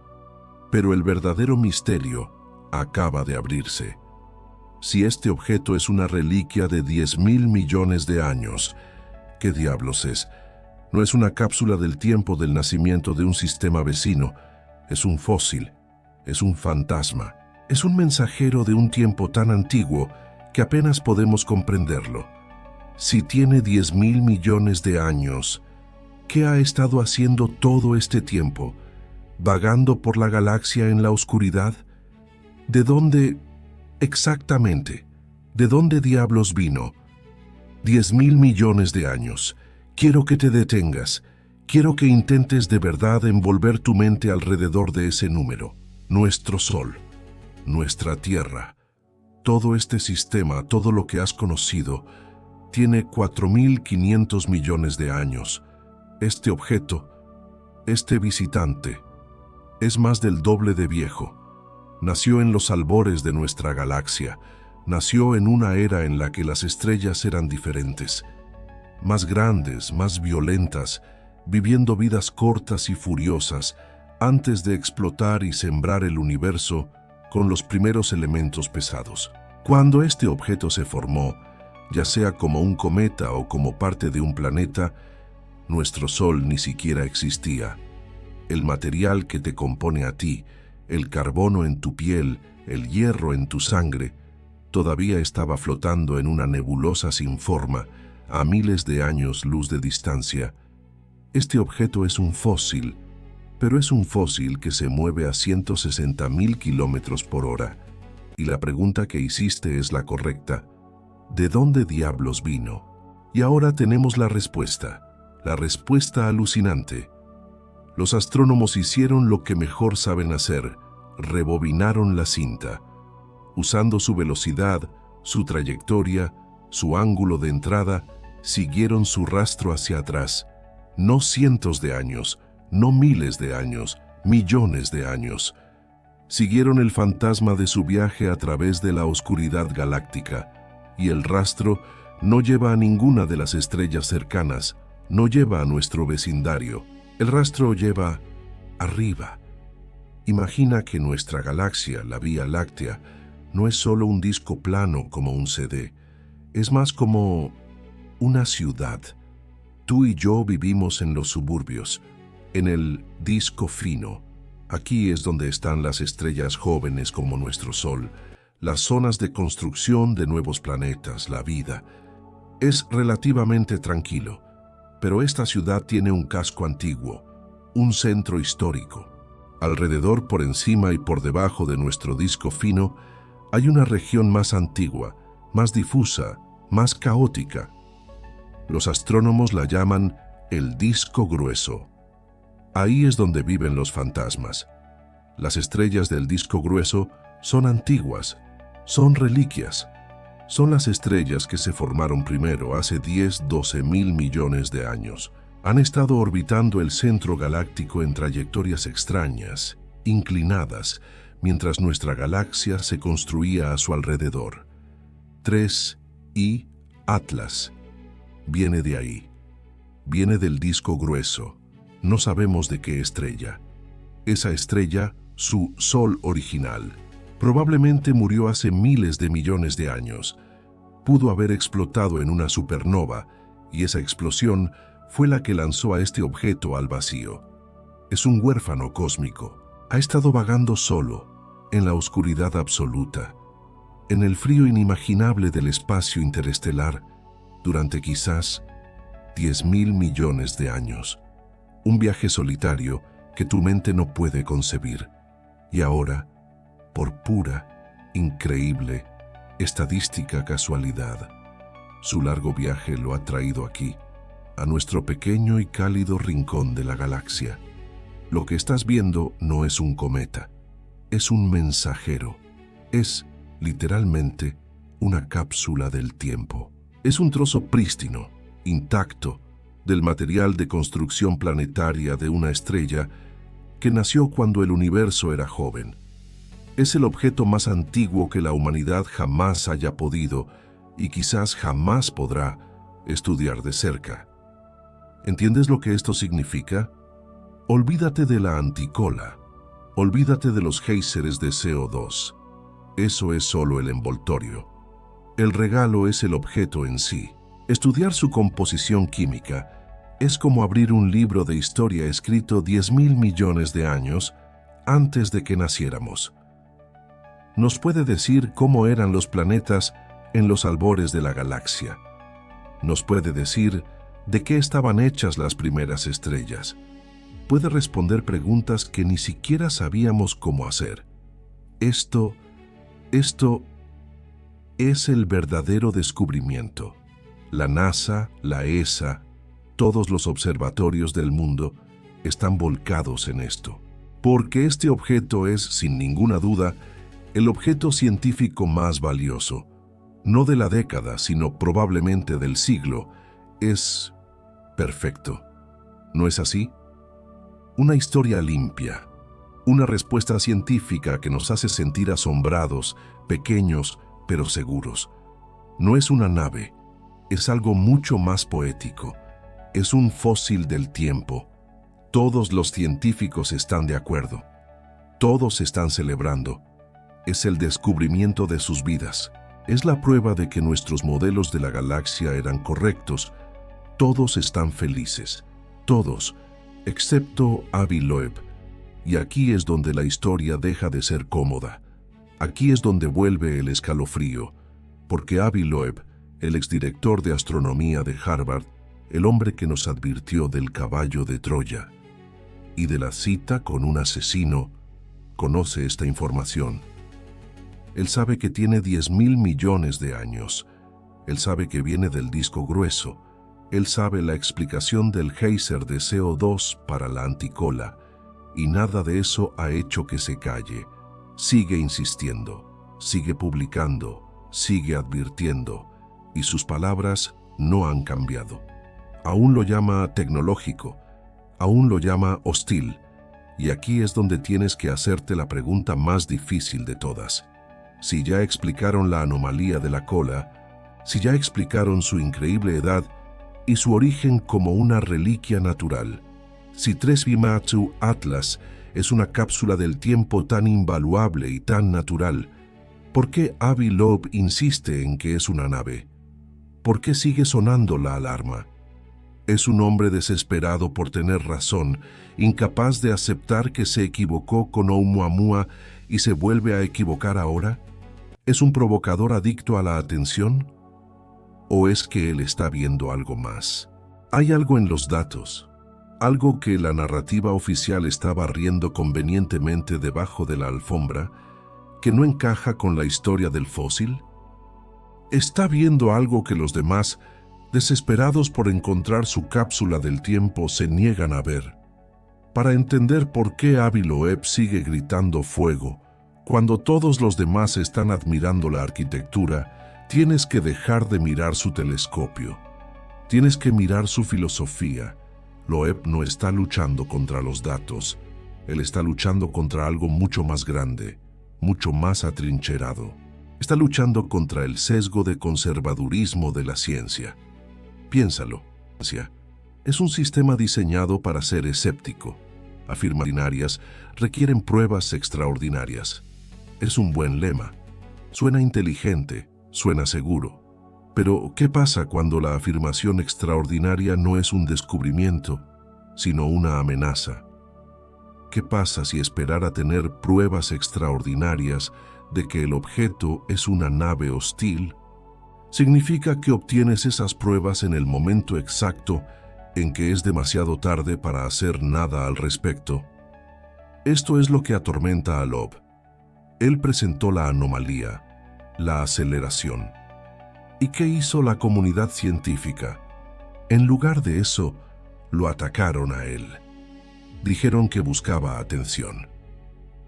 Pero el verdadero misterio acaba de abrirse. Si este objeto es una reliquia de 10.000 millones de años, ¿qué diablos es? No es una cápsula del tiempo del nacimiento de un sistema vecino, es un fósil, es un fantasma, es un mensajero de un tiempo tan antiguo que apenas podemos comprenderlo. Si tiene 10.000 millones de años, ¿qué ha estado haciendo todo este tiempo? ¿Vagando por la galaxia en la oscuridad? ¿De dónde exactamente? ¿De dónde diablos vino? 10.000 millones de años. Quiero que te detengas. Quiero que intentes de verdad envolver tu mente alrededor de ese número. Nuestro Sol, nuestra Tierra, todo este sistema, todo lo que has conocido, tiene 4.500 millones de años. Este objeto, este visitante, es más del doble de viejo. Nació en los albores de nuestra galaxia. Nació en una era en la que las estrellas eran diferentes, más grandes, más violentas, viviendo vidas cortas y furiosas antes de explotar y sembrar el universo con los primeros elementos pesados. Cuando este objeto se formó, ya sea como un cometa o como parte de un planeta, nuestro Sol ni siquiera existía. El material que te compone a ti, el carbono en tu piel, el hierro en tu sangre, todavía estaba flotando en una nebulosa sin forma, a miles de años luz de distancia. Este objeto es un fósil, pero es un fósil que se mueve a 160.000 kilómetros por hora. Y la pregunta que hiciste es la correcta. ¿De dónde diablos vino? Y ahora tenemos la respuesta alucinante. Los astrónomos hicieron lo que mejor saben hacer, rebobinaron la cinta. Usando su velocidad, su trayectoria, su ángulo de entrada, siguieron su rastro hacia atrás. No cientos de años, no miles de años, millones de años. Siguieron el fantasma de su viaje a través de la oscuridad galáctica, y el rastro no lleva a ninguna de las estrellas cercanas, no lleva a nuestro vecindario. El rastro lleva arriba. Imagina que nuestra galaxia, la Vía Láctea, no es solo un disco plano como un CD, es más como una ciudad. Tú y yo vivimos en los suburbios, en el disco fino. Aquí es donde están las estrellas jóvenes como nuestro Sol, las zonas de construcción de nuevos planetas, la vida. Es relativamente tranquilo, pero esta ciudad tiene un casco antiguo, un centro histórico. Alrededor, por encima y por debajo de nuestro disco fino, hay una región más antigua, más difusa, más caótica. Los astrónomos la llaman el disco grueso. Ahí es donde viven los fantasmas. Las estrellas del disco grueso son antiguas, son reliquias. Son las estrellas que se formaron primero hace 10-12 mil millones de años. Han estado orbitando el centro galáctico en trayectorias extrañas, inclinadas, mientras nuestra galaxia se construía a su alrededor. 3I Atlas. Viene de ahí. Viene del disco grueso. No sabemos de qué estrella. Esa estrella, su Sol original, probablemente murió hace miles de millones de años. Pudo haber explotado en una supernova, y esa explosión fue la que lanzó a este objeto al vacío. Es un huérfano cósmico. Ha estado vagando solo, en la oscuridad absoluta, en el frío inimaginable del espacio interestelar, durante quizás 10.000 millones de años. Un viaje solitario que tu mente no puede concebir. Y ahora, por pura, increíble, estadística casualidad, su largo viaje lo ha traído aquí, a nuestro pequeño y cálido rincón de la galaxia. Lo que estás viendo no es un cometa, es un mensajero. Es, literalmente, una cápsula del tiempo. Es un trozo prístino, intacto, del material de construcción planetaria de una estrella que nació cuando el universo era joven. Es el objeto más antiguo que la humanidad jamás haya podido, y quizás jamás podrá, estudiar de cerca. ¿Entiendes lo que esto significa? Olvídate de la anticola, olvídate de los géiseres de CO2. Eso es solo el envoltorio. El regalo es el objeto en sí. Estudiar su composición química es como abrir un libro de historia escrito 10.000 millones de años antes de que naciéramos. Nos puede decir cómo eran los planetas en los albores de la galaxia. Nos puede decir de qué estaban hechas las primeras estrellas. Puede responder preguntas que ni siquiera sabíamos cómo hacer. Esto es el verdadero descubrimiento. La NASA, la ESA, Todos los observatorios del mundo están volcados en esto, porque este objeto es, sin ninguna duda, el objeto científico más valioso, no de la década, sino probablemente del siglo. Es perfecto. ¿No es así? Una historia limpia, una respuesta científica que nos hace sentir asombrados, pequeños, pero seguros. No es una nave, es algo mucho más poético. Es un fósil del tiempo. Todos los científicos están de acuerdo. Todos están celebrando. Es el descubrimiento de sus vidas. Es la prueba de que nuestros modelos de la galaxia eran correctos. Todos están felices. Todos, excepto Avi Loeb. Y aquí es donde la historia deja de ser cómoda. Aquí es donde vuelve el escalofrío, porque Avi Loeb, el exdirector de astronomía de Harvard, el hombre que nos advirtió del caballo de Troya y de la cita con un asesino, conoce esta información. Él sabe que tiene 10.000 millones de años. Él sabe que viene del disco grueso. Él sabe la explicación del geyser de CO2 para la anticola, y nada de eso ha hecho que se calle. Sigue insistiendo, sigue publicando, sigue advirtiendo, y sus palabras no han cambiado. Aún lo llama tecnológico, aún lo llama hostil, y aquí es donde tienes que hacerte la pregunta más difícil de todas. Si ya explicaron la anomalía de la cola, si ya explicaron su increíble edad y su origen como una reliquia natural, si 3B Atlas es una cápsula del tiempo tan invaluable y tan natural, ¿por qué Avi Loeb insiste en que es una nave? ¿Por qué sigue sonando la alarma? Es un hombre desesperado por tener razón, incapaz de aceptar que se equivocó con Oumuamua y se vuelve a equivocar ahora. ¿Es un provocador adicto a la atención? ¿O es que él está viendo algo más? Hay algo en los datos, algo que la narrativa oficial está barriendo convenientemente debajo de la alfombra, que no encaja con la historia del fósil. ¿Está viendo algo que los demás, desesperados por encontrar su cápsula del tiempo, se niegan a ver? Para entender por qué Avi Loeb sigue gritando fuego, cuando todos los demás están admirando la arquitectura, tienes que dejar de mirar su telescopio. Tienes que mirar su filosofía. Loeb no está luchando contra los datos. Él está luchando contra algo mucho más grande, mucho más atrincherado. Está luchando contra el sesgo de conservadurismo de la ciencia. Piénsalo. Es un sistema diseñado para ser escéptico. Afirmaciones extraordinarias requieren pruebas extraordinarias. Es un buen lema. Suena inteligente, suena seguro. Pero, ¿qué pasa cuando la afirmación extraordinaria no es un descubrimiento, sino una amenaza? ¿Qué pasa si esperar a tener pruebas extraordinarias de que el objeto es una nave hostil significa que obtienes esas pruebas en el momento exacto en que es demasiado tarde para hacer nada al respecto? Esto es lo que atormenta a Loeb. Él presentó la anomalía, la aceleración. ¿Y qué hizo la comunidad científica? En lugar de eso, lo atacaron a él. Dijeron que buscaba atención.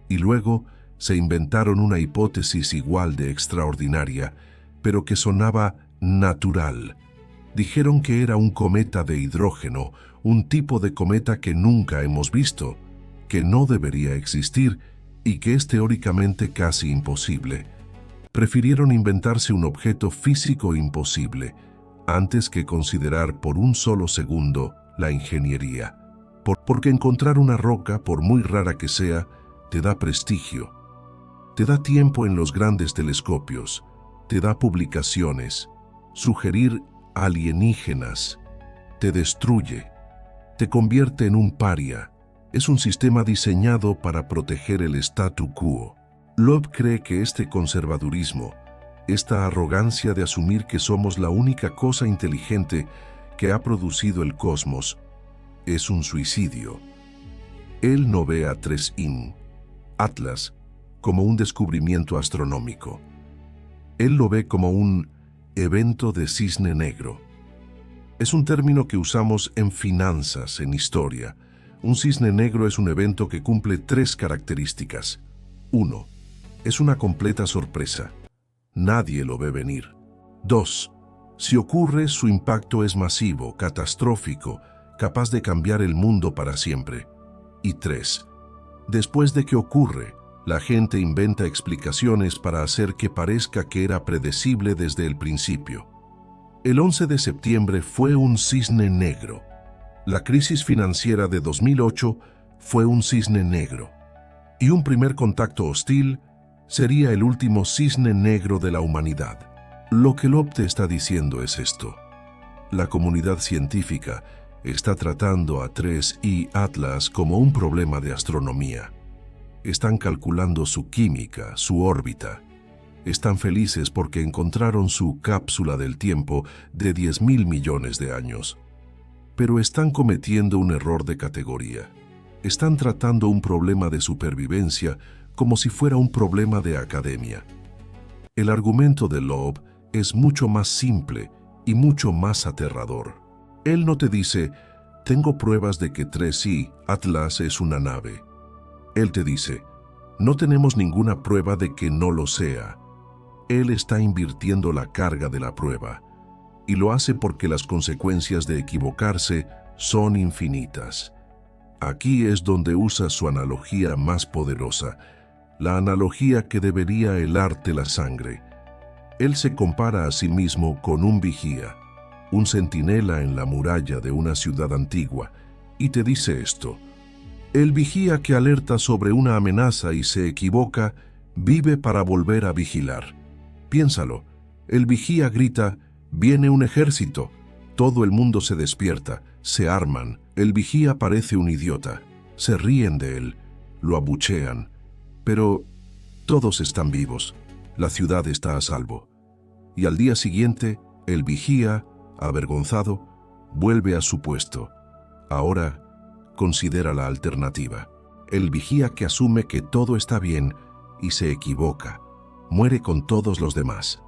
Y luego se inventaron una hipótesis igual de extraordinaria, pero que sonaba natural. Dijeron que era un cometa de hidrógeno, un tipo de cometa que nunca hemos visto, que no debería existir y que es teóricamente casi imposible. Prefirieron inventarse un objeto físico imposible antes que considerar por un solo segundo la ingeniería. Porque encontrar una roca, por muy rara que sea, te da prestigio, te da tiempo en los grandes telescopios, te da publicaciones. Sugerir alienígenas te destruye, te convierte en un paria. Es un sistema diseñado para proteger el statu quo. Loeb cree que este conservadurismo, esta arrogancia de asumir que somos la única cosa inteligente que ha producido el cosmos, es un suicidio. Él no ve a 3I Atlas como un descubrimiento astronómico. Él lo ve como un evento de cisne negro. Es un término que usamos en finanzas, en historia. Un cisne negro es un evento que cumple 3 características. 1. Es una completa sorpresa. Nadie lo ve venir. 2. Si ocurre, su impacto es masivo, catastrófico, capaz de cambiar el mundo para siempre. Y 3. Después de que ocurre, la gente inventa explicaciones para hacer que parezca que era predecible desde el principio. El 11 de septiembre fue un cisne negro. La crisis financiera de 2008 fue un cisne negro. Y un primer contacto hostil sería el último cisne negro de la humanidad. Lo que Loeb te está diciendo es esto. La comunidad científica está tratando a 3I Atlas como un problema de astronomía. Están calculando su química, su órbita. Están felices porque encontraron su cápsula del tiempo de 10.000 millones de años. Pero están cometiendo un error de categoría. Están tratando un problema de supervivencia como si fuera un problema de academia. El argumento de Loeb es mucho más simple y mucho más aterrador. Él no te dice, tengo pruebas de que 3I Atlas es una nave. Él te dice, no tenemos ninguna prueba de que no lo sea. Él está invirtiendo la carga de la prueba, y lo hace porque las consecuencias de equivocarse son infinitas. Aquí es donde usa su analogía más poderosa, la analogía que debería helarte la sangre. Él se compara a sí mismo con un vigía, un centinela en la muralla de una ciudad antigua, y te dice esto. El vigía que alerta sobre una amenaza y se equivoca, vive para volver a vigilar. Piénsalo, el vigía grita, viene un ejército. Todo el mundo se despierta, se arman, el vigía parece un idiota. Se ríen de él, lo abuchean. Pero todos están vivos, la ciudad está a salvo. Y al día siguiente, el vigía, avergonzado, vuelve a su puesto. Ahora, considera la alternativa. El vigía que asume que todo está bien y se equivoca, muere con todos los demás.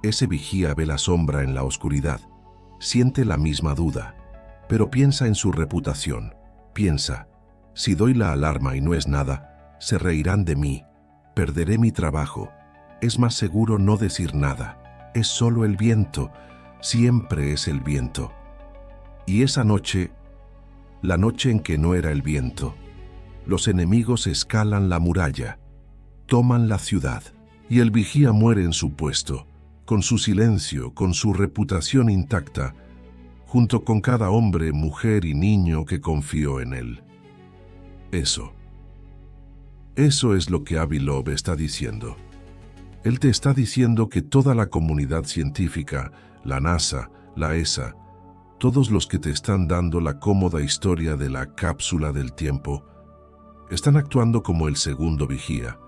Ese vigía ve la sombra en la oscuridad, siente la misma duda, pero piensa en su reputación. Piensa, si doy la alarma y no es nada, se reirán de mí, perderé mi trabajo. Es más seguro no decir nada. Es solo el viento, siempre es el viento. Y esa noche, la noche en que no era el viento, los enemigos escalan la muralla, toman la ciudad, y el vigía muere en su puesto, con su silencio, con su reputación intacta, junto con cada hombre, mujer y niño que confió en él. Eso es lo que Avi Loeb está diciendo. Él te está diciendo que toda la comunidad científica, la NASA, la ESA, todos los que te están dando la cómoda historia de la cápsula del tiempo, están actuando como el segundo vigía.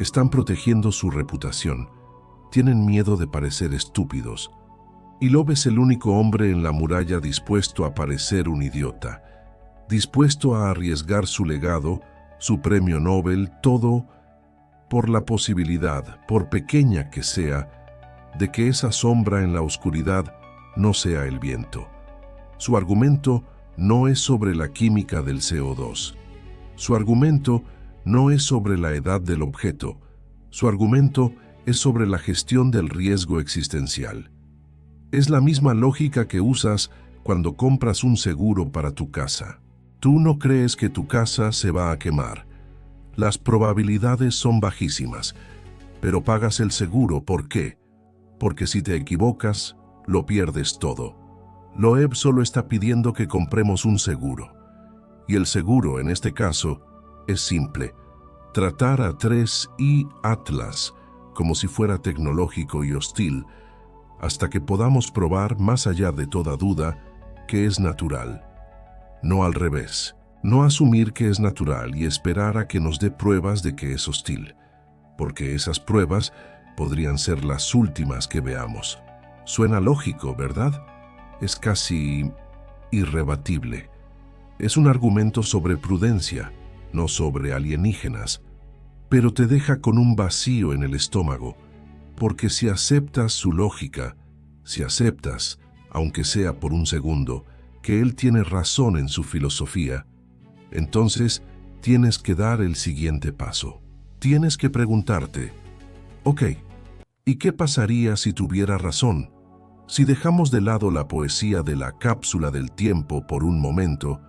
Están protegiendo su reputación. Tienen miedo de parecer estúpidos. Y Loeb es el único hombre en la muralla dispuesto a parecer un idiota, dispuesto a arriesgar su legado, su premio Nobel, todo por la posibilidad, por pequeña que sea, de que esa sombra en la oscuridad no sea el viento. Su argumento no es sobre la química del CO2. Su argumento no es sobre la edad del objeto. Su argumento es sobre la gestión del riesgo existencial. Es la misma lógica que usas cuando compras un seguro para tu casa. Tú no crees que tu casa se va a quemar. Las probabilidades son bajísimas, pero pagas el seguro. ¿Por qué? Porque si te equivocas, lo pierdes todo. Loeb solo está pidiendo que compremos un seguro. Y el seguro, en este caso, es simple. Tratar a 3I Atlas como si fuera tecnológico y hostil, hasta que podamos probar, más allá de toda duda, que es natural. No al revés. No asumir que es natural y esperar a que nos dé pruebas de que es hostil, porque esas pruebas podrían ser las últimas que veamos. Suena lógico, ¿verdad? Es casi irrebatible. Es un argumento sobre prudencia, no sobre alienígenas, pero te deja con un vacío en el estómago, porque si aceptas su lógica, si aceptas, aunque sea por un segundo, que él tiene razón en su filosofía, entonces tienes que dar el siguiente paso. Tienes que preguntarte, ok, ¿y qué pasaría si tuviera razón? Si dejamos de lado la poesía de la cápsula del tiempo por un momento,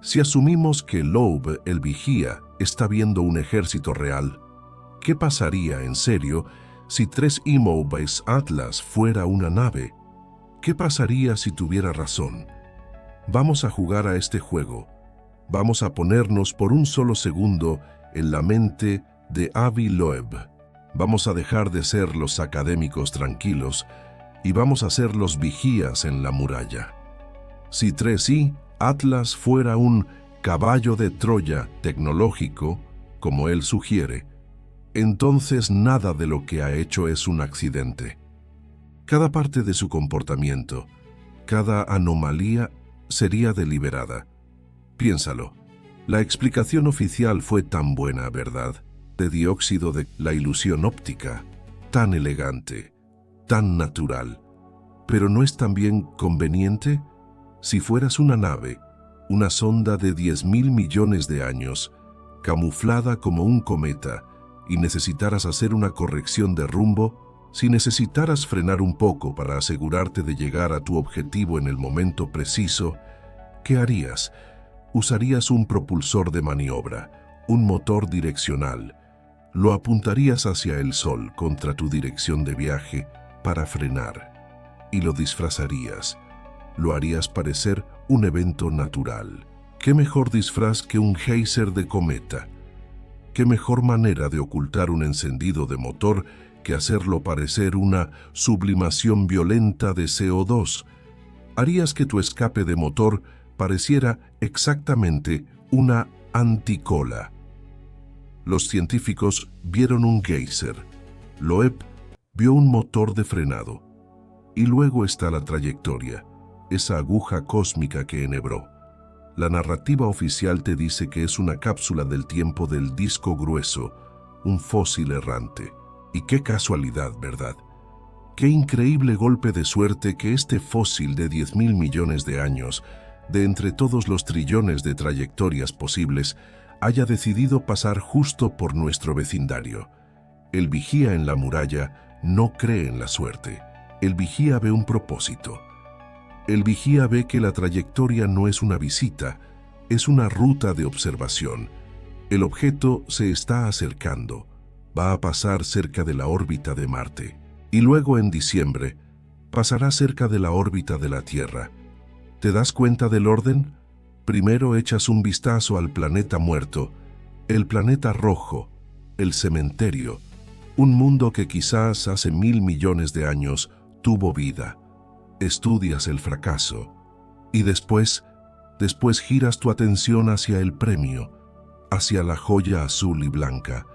si asumimos que Loeb, el vigía, está viendo un ejército real, ¿qué pasaría en serio si 3IMO Base Atlas fuera una nave? ¿Qué pasaría si tuviera razón? Vamos a jugar a este juego. Vamos a ponernos por un solo segundo en la mente de Avi Loeb. Vamos a dejar de ser los académicos tranquilos y vamos a ser los vigías en la muralla. Si 3I Atlas fuera un caballo de Troya tecnológico, como él sugiere, entonces nada de lo que ha hecho es un accidente. Cada parte de su comportamiento, cada anomalía sería deliberada. Piénsalo, la explicación oficial fue tan buena, ¿verdad? De dióxido de la ilusión óptica, tan elegante, tan natural. ¿Pero no es también conveniente? Si fueras una nave, una sonda de 10.000 millones de años, camuflada como un cometa, y necesitaras hacer una corrección de rumbo, si necesitaras frenar un poco para asegurarte de llegar a tu objetivo en el momento preciso, ¿qué harías? Usarías un propulsor de maniobra, un motor direccional. Lo apuntarías hacia el sol contra tu dirección de viaje para frenar y lo disfrazarías. Lo harías parecer un evento natural. ¿Qué mejor disfraz que un geyser de cometa? ¿Qué mejor manera de ocultar un encendido de motor que hacerlo parecer una sublimación violenta de CO2? Harías que tu escape de motor pareciera exactamente una anticola. Los científicos vieron un geyser. Loeb vio un motor de frenado. Y luego está la trayectoria, esa aguja cósmica que enhebró. La narrativa oficial te dice que es una cápsula del tiempo del disco grueso, un fósil errante. Y qué casualidad, ¿verdad? Qué increíble golpe de suerte que este fósil de 10.000 millones de años, de entre todos los trillones de trayectorias posibles, haya decidido pasar justo por nuestro vecindario. El vigía en la muralla no cree en la suerte. El vigía ve un propósito. El vigía ve que la trayectoria no es una visita, es una ruta de observación. El objeto se está acercando, va a pasar cerca de la órbita de Marte, y luego en diciembre pasará cerca de la órbita de la Tierra. ¿Te das cuenta del orden? Primero echas un vistazo al planeta muerto, el planeta rojo, el cementerio, un mundo que quizás hace 1.000 millones de años tuvo vida. Estudias el fracaso y después giras tu atención hacia el premio, hacia la joya azul y blanca,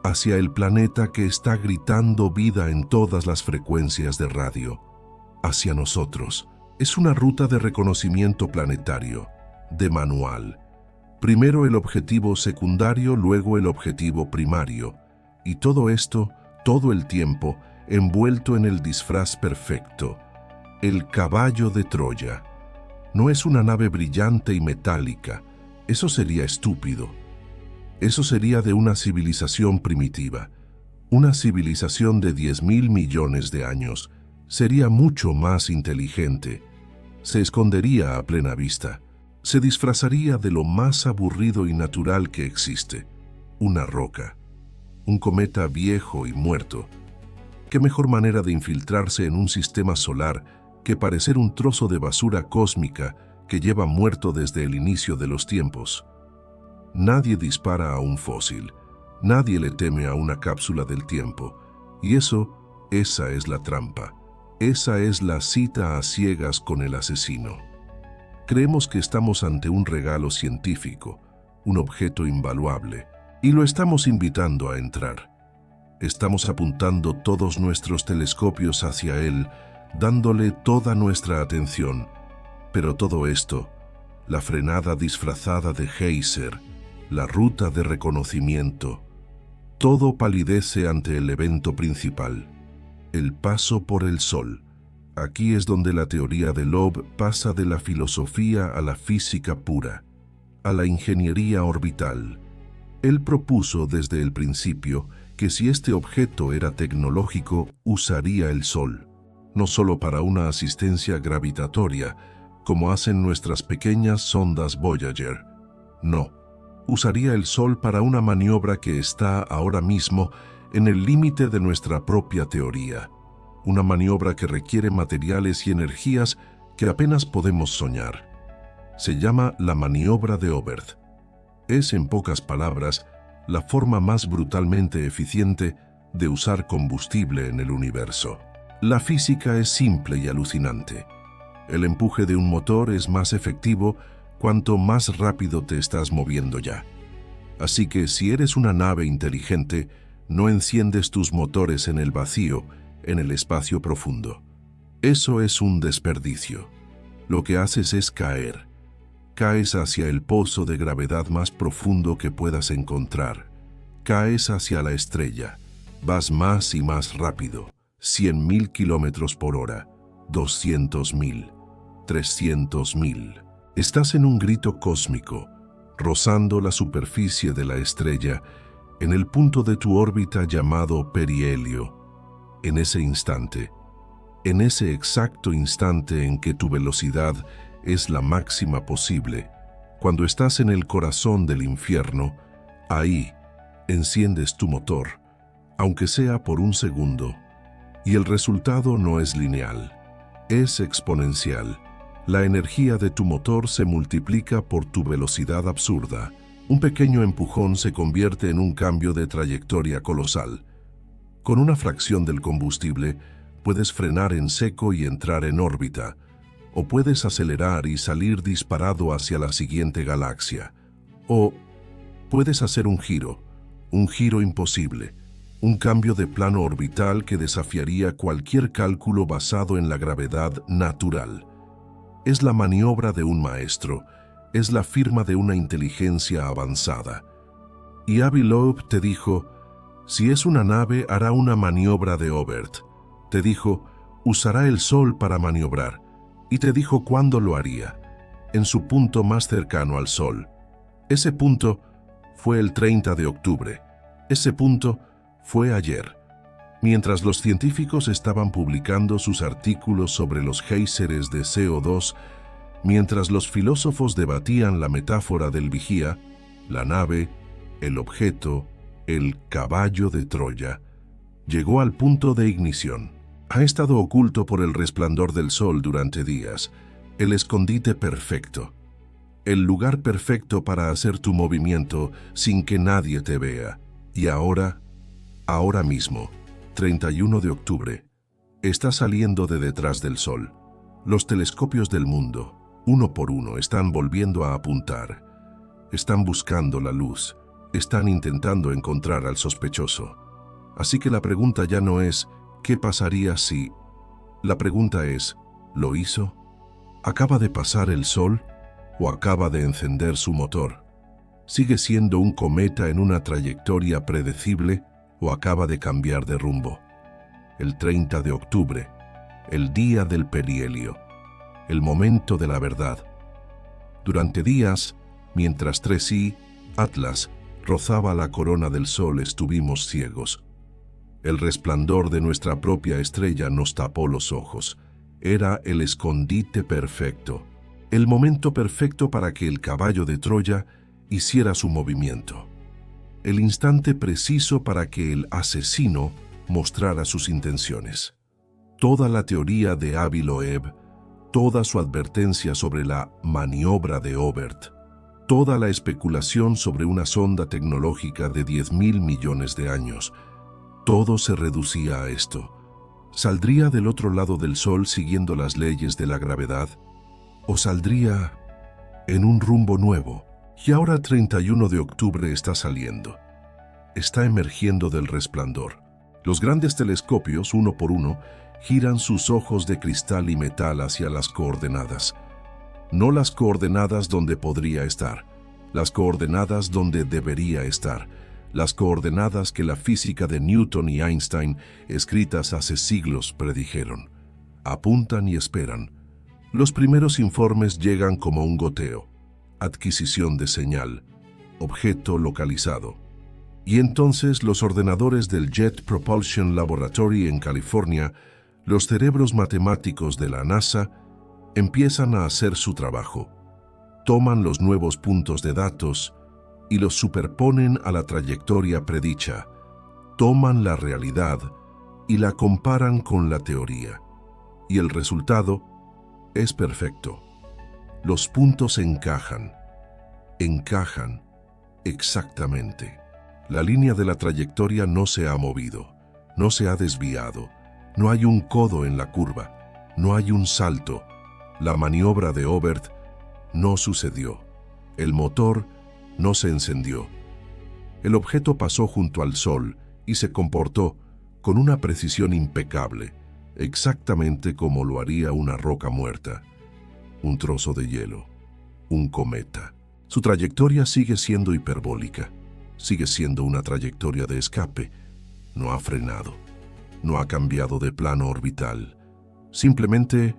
hacia el planeta que está gritando vida en todas las frecuencias de radio, hacia nosotros. Es una ruta de reconocimiento planetario, de manual. Primero el objetivo secundario, luego el objetivo primario, y todo esto, todo el tiempo, envuelto en el disfraz perfecto. El caballo de Troya. No es una nave brillante y metálica. Eso sería estúpido. Eso sería de una civilización primitiva. Una civilización de 10.000 millones de años sería mucho más inteligente. Se escondería a plena vista. Se disfrazaría de lo más aburrido y natural que existe. Una roca. Un cometa viejo y muerto. ¿Qué mejor manera de infiltrarse en un sistema solar que parecer un trozo de basura cósmica que lleva muerto desde el inicio de los tiempos? Nadie dispara a un fósil, nadie le teme a una cápsula del tiempo, y esa es la trampa, esa es la cita a ciegas con el asesino. Creemos que estamos ante un regalo científico, un objeto invaluable, y lo estamos invitando a entrar. Estamos apuntando todos nuestros telescopios hacia él, dándole toda nuestra atención. Pero todo esto, la frenada disfrazada de geyser, la ruta de reconocimiento, todo palidece ante el evento principal, el paso por el sol, Aquí es donde la teoría de Loeb pasa de la filosofía a la física pura, a la ingeniería orbital. Él propuso desde el principio que si este objeto era tecnológico, usaría el Sol, no solo para una asistencia gravitatoria, como hacen nuestras pequeñas sondas Voyager. No, usaría el Sol para una maniobra que está ahora mismo en el límite de nuestra propia teoría. Una maniobra que requiere materiales y energías que apenas podemos soñar. Se llama la maniobra de Oberth. Es, en pocas palabras, la forma más brutalmente eficiente de usar combustible en el universo. La física es simple y alucinante. El empuje de un motor es más efectivo cuanto más rápido te estás moviendo ya. Así que si eres una nave inteligente, no enciendes tus motores en el vacío, en el espacio profundo. Eso es un desperdicio. Lo que haces es caer. Caes hacia el pozo de gravedad más profundo que puedas encontrar. Caes hacia la estrella. Vas más y más rápido. 100.000 kilómetros por hora. 200.000. 300.000. Estás en un grito cósmico, rozando la superficie de la estrella, en el punto de tu órbita llamado perihelio. En ese instante, en ese exacto instante en que tu velocidad es la máxima posible, cuando estás en el corazón del infierno, ahí enciendes tu motor, aunque sea por un segundo, y el resultado no es lineal, es exponencial. La energía de tu motor se multiplica por tu velocidad absurda. Un pequeño empujón se convierte en un cambio de trayectoria colosal. Con una fracción del combustible, puedes frenar en seco y entrar en órbita, o puedes acelerar y salir disparado hacia la siguiente galaxia, o puedes hacer un giro imposible, un cambio de plano orbital que desafiaría cualquier cálculo basado en la gravedad natural. Es la maniobra de un maestro, es la firma de una inteligencia avanzada. Y Avi Loeb te dijo, si es una nave hará una maniobra de Oberth. Te dijo, usará el Sol para maniobrar. Y te dijo cuándo lo haría, en su punto más cercano al Sol. Ese punto fue el 30 de octubre. Ese punto fue ayer. Mientras los científicos estaban publicando sus artículos sobre los géiseres de CO2, mientras los filósofos debatían la metáfora del vigía, la nave, el objeto, el caballo de Troya, llegó al punto de ignición. Ha estado oculto por el resplandor del sol durante días, el escondite perfecto, el lugar perfecto para hacer tu movimiento sin que nadie te vea. Y ahora mismo, 31 de octubre, está saliendo de detrás del sol. Los telescopios del mundo, uno por uno, están volviendo a apuntar. Están buscando la luz, están intentando encontrar al sospechoso. Así que la pregunta ya no es ¿qué pasaría si? La pregunta es ¿lo hizo? ¿Acaba de pasar el sol o acaba de encender su motor? ¿Sigue siendo un cometa en una trayectoria predecible o acaba de cambiar de rumbo? El 30 de octubre, el día del perihelio, el momento de la verdad. Durante días, mientras 3i, Atlas, rozaba la corona del sol, estuvimos ciegos. El resplandor de nuestra propia estrella nos tapó los ojos. Era el escondite perfecto, el momento perfecto para que el caballo de Troya hiciera su movimiento. El instante preciso para que el asesino mostrara sus intenciones. Toda la teoría de Avi Loeb, toda su advertencia sobre la maniobra de Oberth, toda la especulación sobre una sonda tecnológica de 10.000 millones de años, todo se reducía a esto. ¿Saldría del otro lado del sol siguiendo las leyes de la gravedad? ¿O saldría en un rumbo nuevo? Y ahora 31 de octubre está saliendo. Está emergiendo del resplandor. Los grandes telescopios, uno por uno, giran sus ojos de cristal y metal hacia las coordenadas. No las coordenadas donde podría estar, las coordenadas donde debería estar, las coordenadas que la física de Newton y Einstein, escritas hace siglos, predijeron. Apuntan y esperan. Los primeros informes llegan como un goteo. Adquisición de señal. Objeto localizado. Y entonces los ordenadores del Jet Propulsion Laboratory en California, los cerebros matemáticos de la NASA, empiezan a hacer su trabajo. Toman los nuevos puntos de datos y los superponen a la trayectoria predicha. Toman la realidad y la comparan con la teoría. Y el resultado es perfecto. Los puntos encajan exactamente. La línea de la trayectoria no se ha movido, no se ha desviado, no hay un codo en la curva, no hay un salto. La maniobra de Oberth no sucedió. El motor no se encendió. El objeto pasó junto al Sol y se comportó con una precisión impecable, exactamente como lo haría una roca muerta, un trozo de hielo, un cometa. Su trayectoria sigue siendo hiperbólica, sigue siendo una trayectoria de escape. No ha frenado, no ha cambiado de plano orbital, simplemente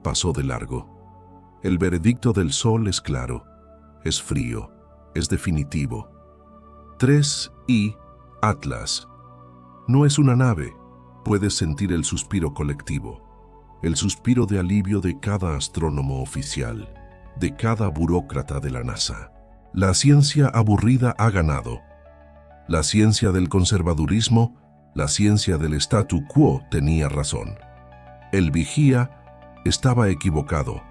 pasó de largo. El veredicto del Sol es claro, es frío, es definitivo. 3I Atlas no es una nave. Puedes sentir el suspiro colectivo, el suspiro de alivio de cada astrónomo oficial, de cada burócrata de la NASA. La ciencia aburrida ha ganado. La ciencia del conservadurismo, la ciencia del statu quo tenía razón. El vigía estaba equivocado.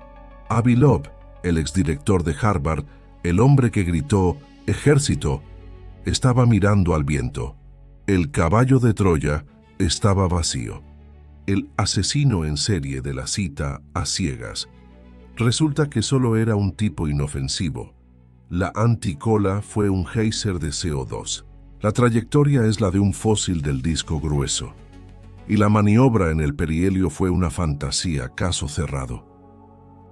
Avi Loeb, el exdirector de Harvard, el hombre que gritó «Ejército», estaba mirando al viento. El caballo de Troya estaba vacío. El asesino en serie de la cita a ciegas resulta que solo era un tipo inofensivo. La anticola fue un geyser de CO2. La trayectoria es la de un fósil del disco grueso. Y la maniobra en el perihelio fue una fantasía, caso cerrado.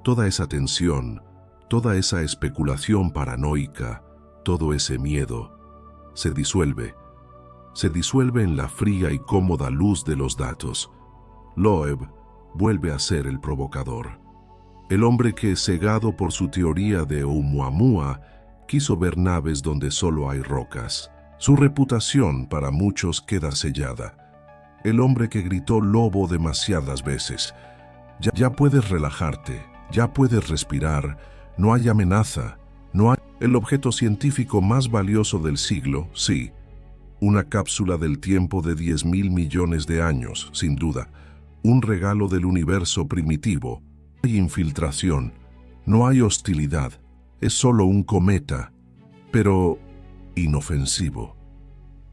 Toda esa tensión, toda esa especulación paranoica, todo ese miedo, se disuelve en la fría y cómoda luz de los datos. Loeb vuelve a ser el provocador. El hombre que, cegado por su teoría de Oumuamua, quiso ver naves donde solo hay rocas. Su reputación para muchos queda sellada. El hombre que gritó lobo demasiadas veces. Ya puedes relajarte, ya puedes respirar, no hay amenaza, no hay... El objeto científico más valioso del siglo, sí. Una cápsula del tiempo de 10.000 millones de años, sin duda. Un regalo del universo primitivo. No hay infiltración, no hay hostilidad, es solo un cometa, pero inofensivo.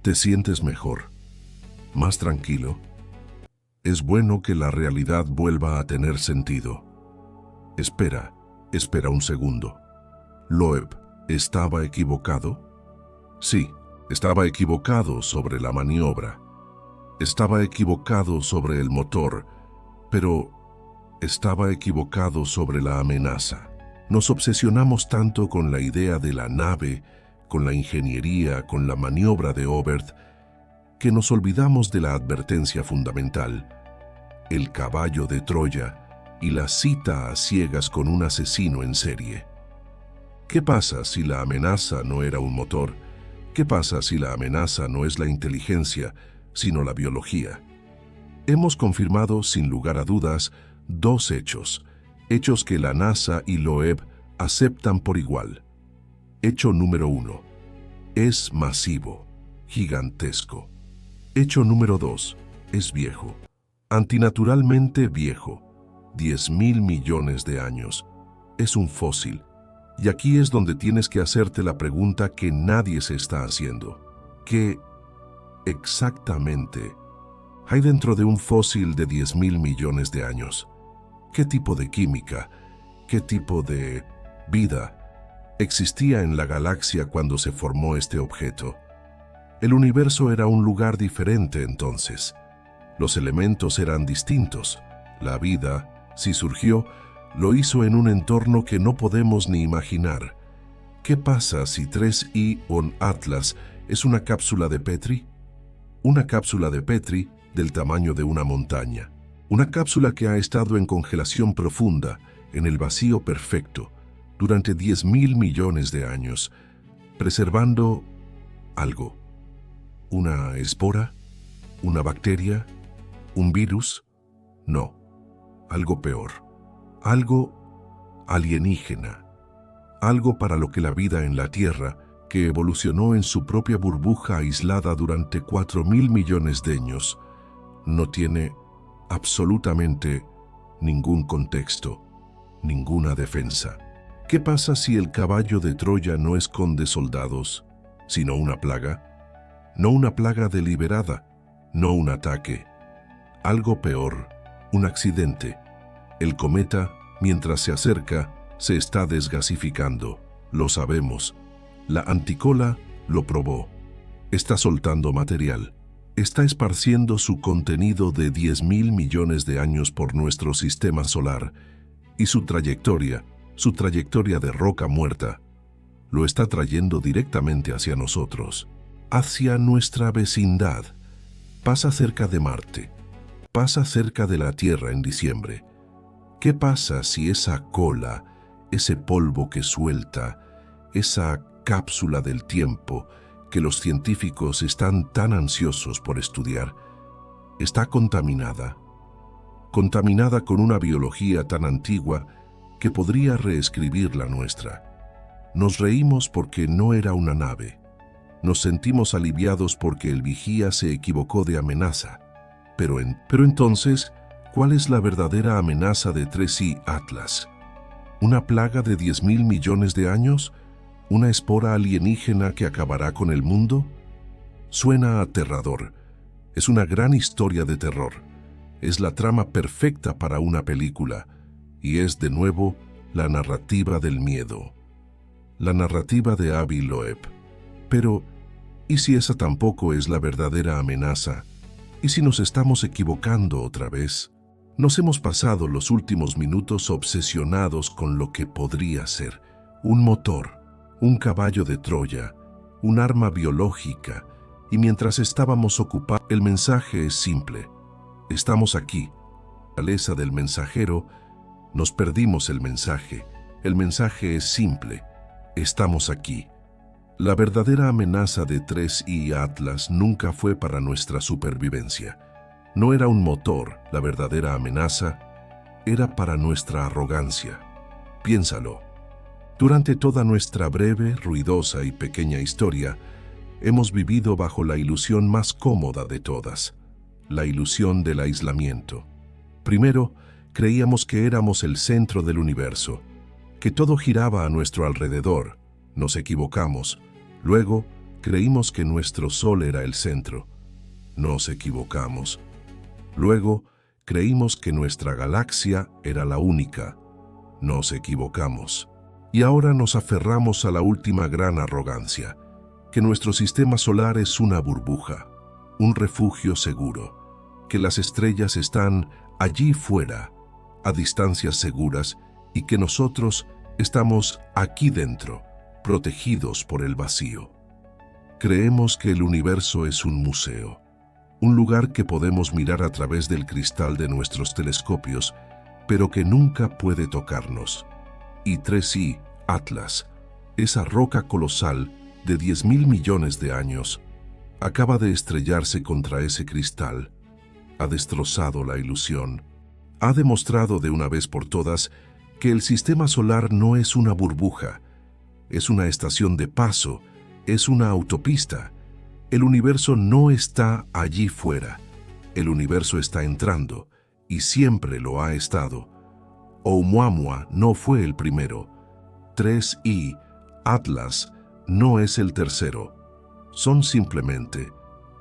¿Te sientes mejor? ¿Más tranquilo? Es bueno que la realidad vuelva a tener sentido. Espera un segundo. ¿Loeb estaba equivocado? Sí, estaba equivocado sobre la maniobra. Estaba equivocado sobre el motor, pero estaba equivocado sobre la amenaza. Nos obsesionamos tanto con la idea de la nave, con la ingeniería, con la maniobra de Oberth, que nos olvidamos de la advertencia fundamental, el caballo de Troya y la cita a ciegas con un asesino en serie. ¿Qué pasa si la amenaza no era un motor? ¿Qué pasa si la amenaza no es la inteligencia, sino la biología? Hemos confirmado, sin lugar a dudas, dos hechos que la NASA y Loeb aceptan por igual. Hecho número 1. Es masivo, gigantesco. Hecho número 2. Es viejo, antinaturalmente viejo, 10.000 millones de años. Es un fósil. Y aquí es donde tienes que hacerte la pregunta que nadie se está haciendo. ¿Qué exactamente hay dentro de un fósil de 10.000 millones de años? ¿Qué tipo de química, qué tipo de vida existía en la galaxia cuando se formó este objeto? El universo era un lugar diferente entonces. Los elementos eran distintos. La vida, si surgió, lo hizo en un entorno que no podemos ni imaginar. ¿Qué pasa si 3I on Atlas es una cápsula de Petri? Una cápsula de Petri del tamaño de una montaña. Una cápsula que ha estado en congelación profunda, en el vacío perfecto, durante 10.000 millones de años, preservando algo. ¿Una espora? ¿Una bacteria? ¿Un virus? No, algo peor. Algo alienígena. Algo para lo que la vida en la Tierra, que evolucionó en su propia burbuja aislada durante 4.000 millones de años, no tiene absolutamente ningún contexto, ninguna defensa. ¿Qué pasa si el caballo de Troya no esconde soldados, sino una plaga? No una plaga deliberada, no un ataque. Algo peor, un accidente. El cometa, mientras se acerca, se está desgasificando. Lo sabemos. La anticola lo probó. Está soltando material. Está esparciendo su contenido de 10.000 millones de años por nuestro sistema solar, y su trayectoria de roca muerta, lo está trayendo directamente hacia nosotros, hacia nuestra vecindad. Pasa cerca de Marte, pasa cerca de la Tierra en diciembre. ¿Qué pasa si esa cola, ese polvo que suelta, esa cápsula del tiempo que los científicos están tan ansiosos por estudiar, está contaminada con una biología tan antigua que podría reescribir la nuestra? Nos reímos porque no era una nave. Nos sentimos aliviados porque el vigía se equivocó de amenaza. Pero entonces, ¿cuál es la verdadera amenaza de 3I Atlas? ¿Una plaga de 10.000 millones de años? ¿Una espora alienígena que acabará con el mundo? Suena aterrador. Es una gran historia de terror. Es la trama perfecta para una película. Y es, de nuevo, la narrativa del miedo. La narrativa de Avi Loeb. Pero, ¿y si esa tampoco es la verdadera amenaza? ¿Y si nos estamos equivocando otra vez? Nos hemos pasado los últimos minutos obsesionados con lo que podría ser un motor, un caballo de Troya, un arma biológica, y mientras estábamos ocupados, el mensaje es simple. Estamos aquí. La naturaleza del mensajero, nos perdimos el mensaje. El mensaje es simple. Estamos aquí. La verdadera amenaza de 3I Atlas nunca fue para nuestra supervivencia. No era un motor, la verdadera amenaza era para nuestra arrogancia. Piénsalo. Durante toda nuestra breve, ruidosa y pequeña historia, hemos vivido bajo la ilusión más cómoda de todas, la ilusión del aislamiento. Primero, creíamos que éramos el centro del universo, que todo giraba a nuestro alrededor. Nos equivocamos. Luego, creímos que nuestro Sol era el centro. Nos equivocamos. Luego, creímos que nuestra galaxia era la única. Nos equivocamos. Y ahora nos aferramos a la última gran arrogancia, que nuestro sistema solar es una burbuja, un refugio seguro, que las estrellas están allí fuera, a distancias seguras, y que nosotros estamos aquí dentro, protegidos por el vacío. Creemos que el universo es un museo, un lugar que podemos mirar a través del cristal de nuestros telescopios, pero que nunca puede tocarnos. Y 3I Atlas, esa roca colosal de 10.000 millones de años, acaba de estrellarse contra ese cristal. Ha destrozado la ilusión. Ha demostrado de una vez por todas que el sistema solar no es una burbuja, es una estación de paso, es una autopista. El universo no está allí fuera. El universo está entrando, y siempre lo ha estado. Oumuamua no fue el primero. 3I Atlas no es el tercero. Son simplemente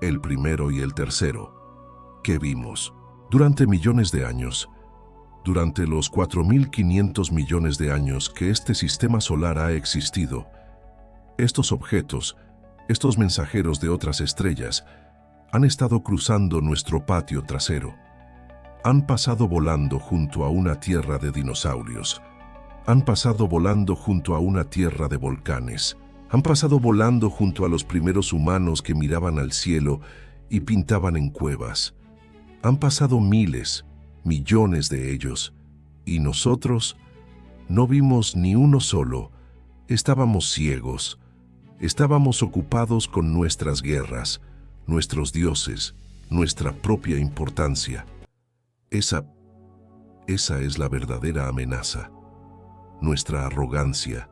el primero y el tercero. ¿Qué vimos? Durante millones de años, durante los 4.500 millones de años que este sistema solar ha existido, estos objetos, estos mensajeros de otras estrellas, han estado cruzando nuestro patio trasero. Han pasado volando junto a una tierra de dinosaurios. Han pasado volando junto a una tierra de volcanes. Han pasado volando junto a los primeros humanos que miraban al cielo y pintaban en cuevas. Han pasado miles millones de ellos, y nosotros no vimos ni uno solo. Estábamos ciegos, estábamos ocupados con nuestras guerras, nuestros dioses, nuestra propia importancia. Esa es la verdadera amenaza. Nuestra arrogancia,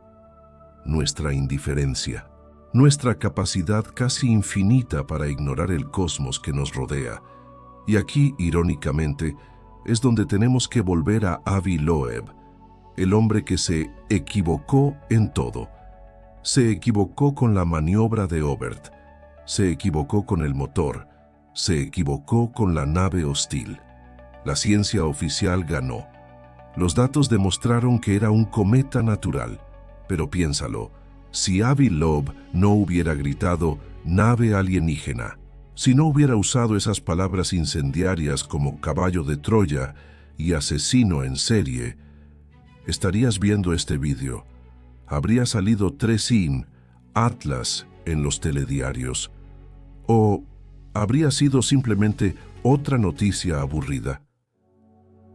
nuestra indiferencia, nuestra capacidad casi infinita para ignorar el cosmos que nos rodea. Y aquí, irónicamente, es donde tenemos que volver a Avi Loeb, el hombre que se equivocó en todo. Se equivocó con la maniobra de Obert, se equivocó con el motor, se equivocó con la nave hostil. La ciencia oficial ganó. Los datos demostraron que era un cometa natural, pero piénsalo, si Avi Loeb no hubiera gritado «nave alienígena», si no hubiera usado esas palabras incendiarias como caballo de Troya y asesino en serie, estarías viendo este vídeo. Habría salido 3in, Atlas, en los telediarios. O habría sido simplemente otra noticia aburrida.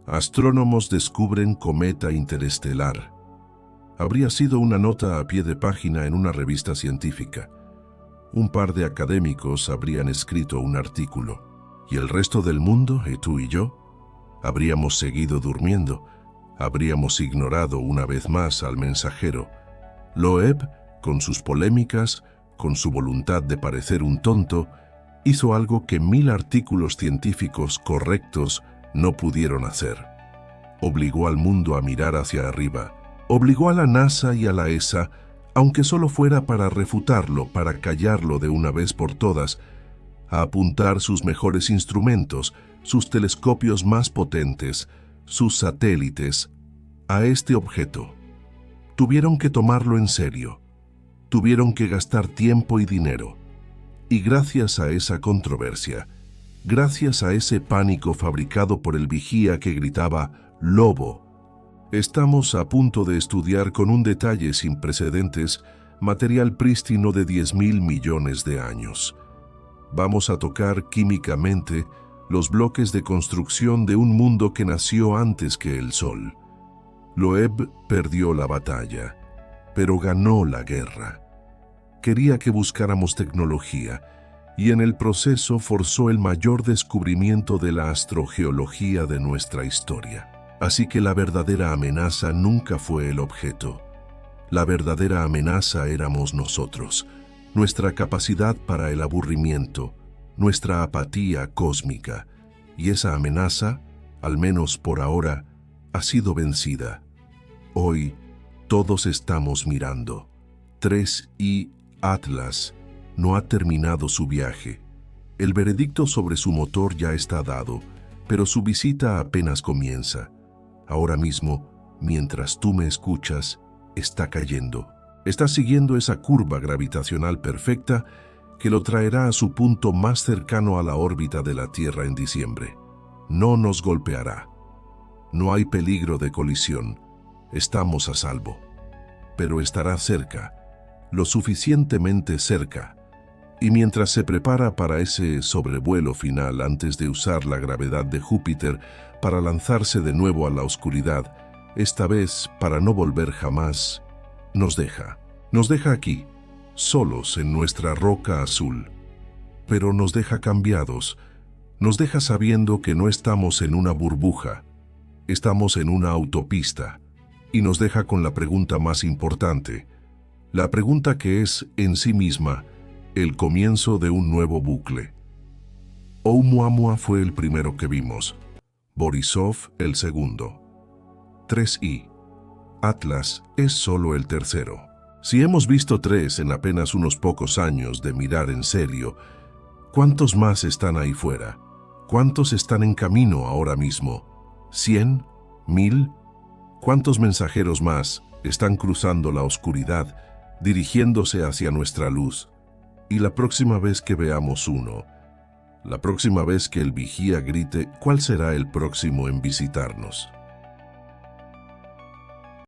Astrónomos descubren cometa interestelar. Habría sido una nota a pie de página en una revista científica. Un par de académicos habrían escrito un artículo. Y el resto del mundo, tú y yo, habríamos seguido durmiendo. Habríamos ignorado una vez más al mensajero. Loeb, con sus polémicas, con su voluntad de parecer un tonto, hizo algo que 1000 artículos científicos correctos no pudieron hacer. Obligó al mundo a mirar hacia arriba. Obligó a la NASA y a la ESA, aunque solo fuera para refutarlo, para callarlo de una vez por todas, a apuntar sus mejores instrumentos, sus telescopios más potentes, sus satélites, a este objeto. Tuvieron que tomarlo en serio. Tuvieron que gastar tiempo y dinero. Y gracias a esa controversia, gracias a ese pánico fabricado por el vigía que gritaba «Lobo», estamos a punto de estudiar con un detalle sin precedentes material prístino de 10.000 millones de años. Vamos a tocar químicamente los bloques de construcción de un mundo que nació antes que el Sol. Loeb perdió la batalla, pero ganó la guerra. Quería que buscáramos tecnología, y en el proceso forzó el mayor descubrimiento de la astrogeología de nuestra historia. Así que la verdadera amenaza nunca fue el objeto. La verdadera amenaza éramos nosotros, nuestra capacidad para el aburrimiento, nuestra apatía cósmica. Y esa amenaza, al menos por ahora, ha sido vencida. Hoy, todos estamos mirando. 3i Atlas no ha terminado su viaje. El veredicto sobre su motor ya está dado, pero su visita apenas comienza. Ahora mismo, mientras tú me escuchas, está cayendo. Está siguiendo esa curva gravitacional perfecta que lo traerá a su punto más cercano a la órbita de la Tierra en diciembre. No nos golpeará. No hay peligro de colisión. Estamos a salvo. Pero estará cerca, lo suficientemente cerca. Y mientras se prepara para ese sobrevuelo final antes de usar la gravedad de Júpiter para lanzarse de nuevo a la oscuridad, esta vez para no volver jamás, nos deja. Nos deja aquí, solos en nuestra roca azul. Pero nos deja cambiados, nos deja sabiendo que no estamos en una burbuja, estamos en una autopista, y nos deja con la pregunta más importante, la pregunta que es en sí misma el comienzo de un nuevo bucle. Oumuamua fue el primero que vimos, Borisov el segundo. 3i. Atlas es solo el tercero. Si hemos visto 3 en apenas unos pocos años de mirar en serio, ¿cuántos más están ahí fuera? ¿Cuántos están en camino ahora mismo? ¿100? ¿1000? ¿Cuántos mensajeros más están cruzando la oscuridad, dirigiéndose hacia nuestra luz? Y la próxima vez que veamos uno, la próxima vez que el vigía grite, ¿cuál será el próximo en visitarnos?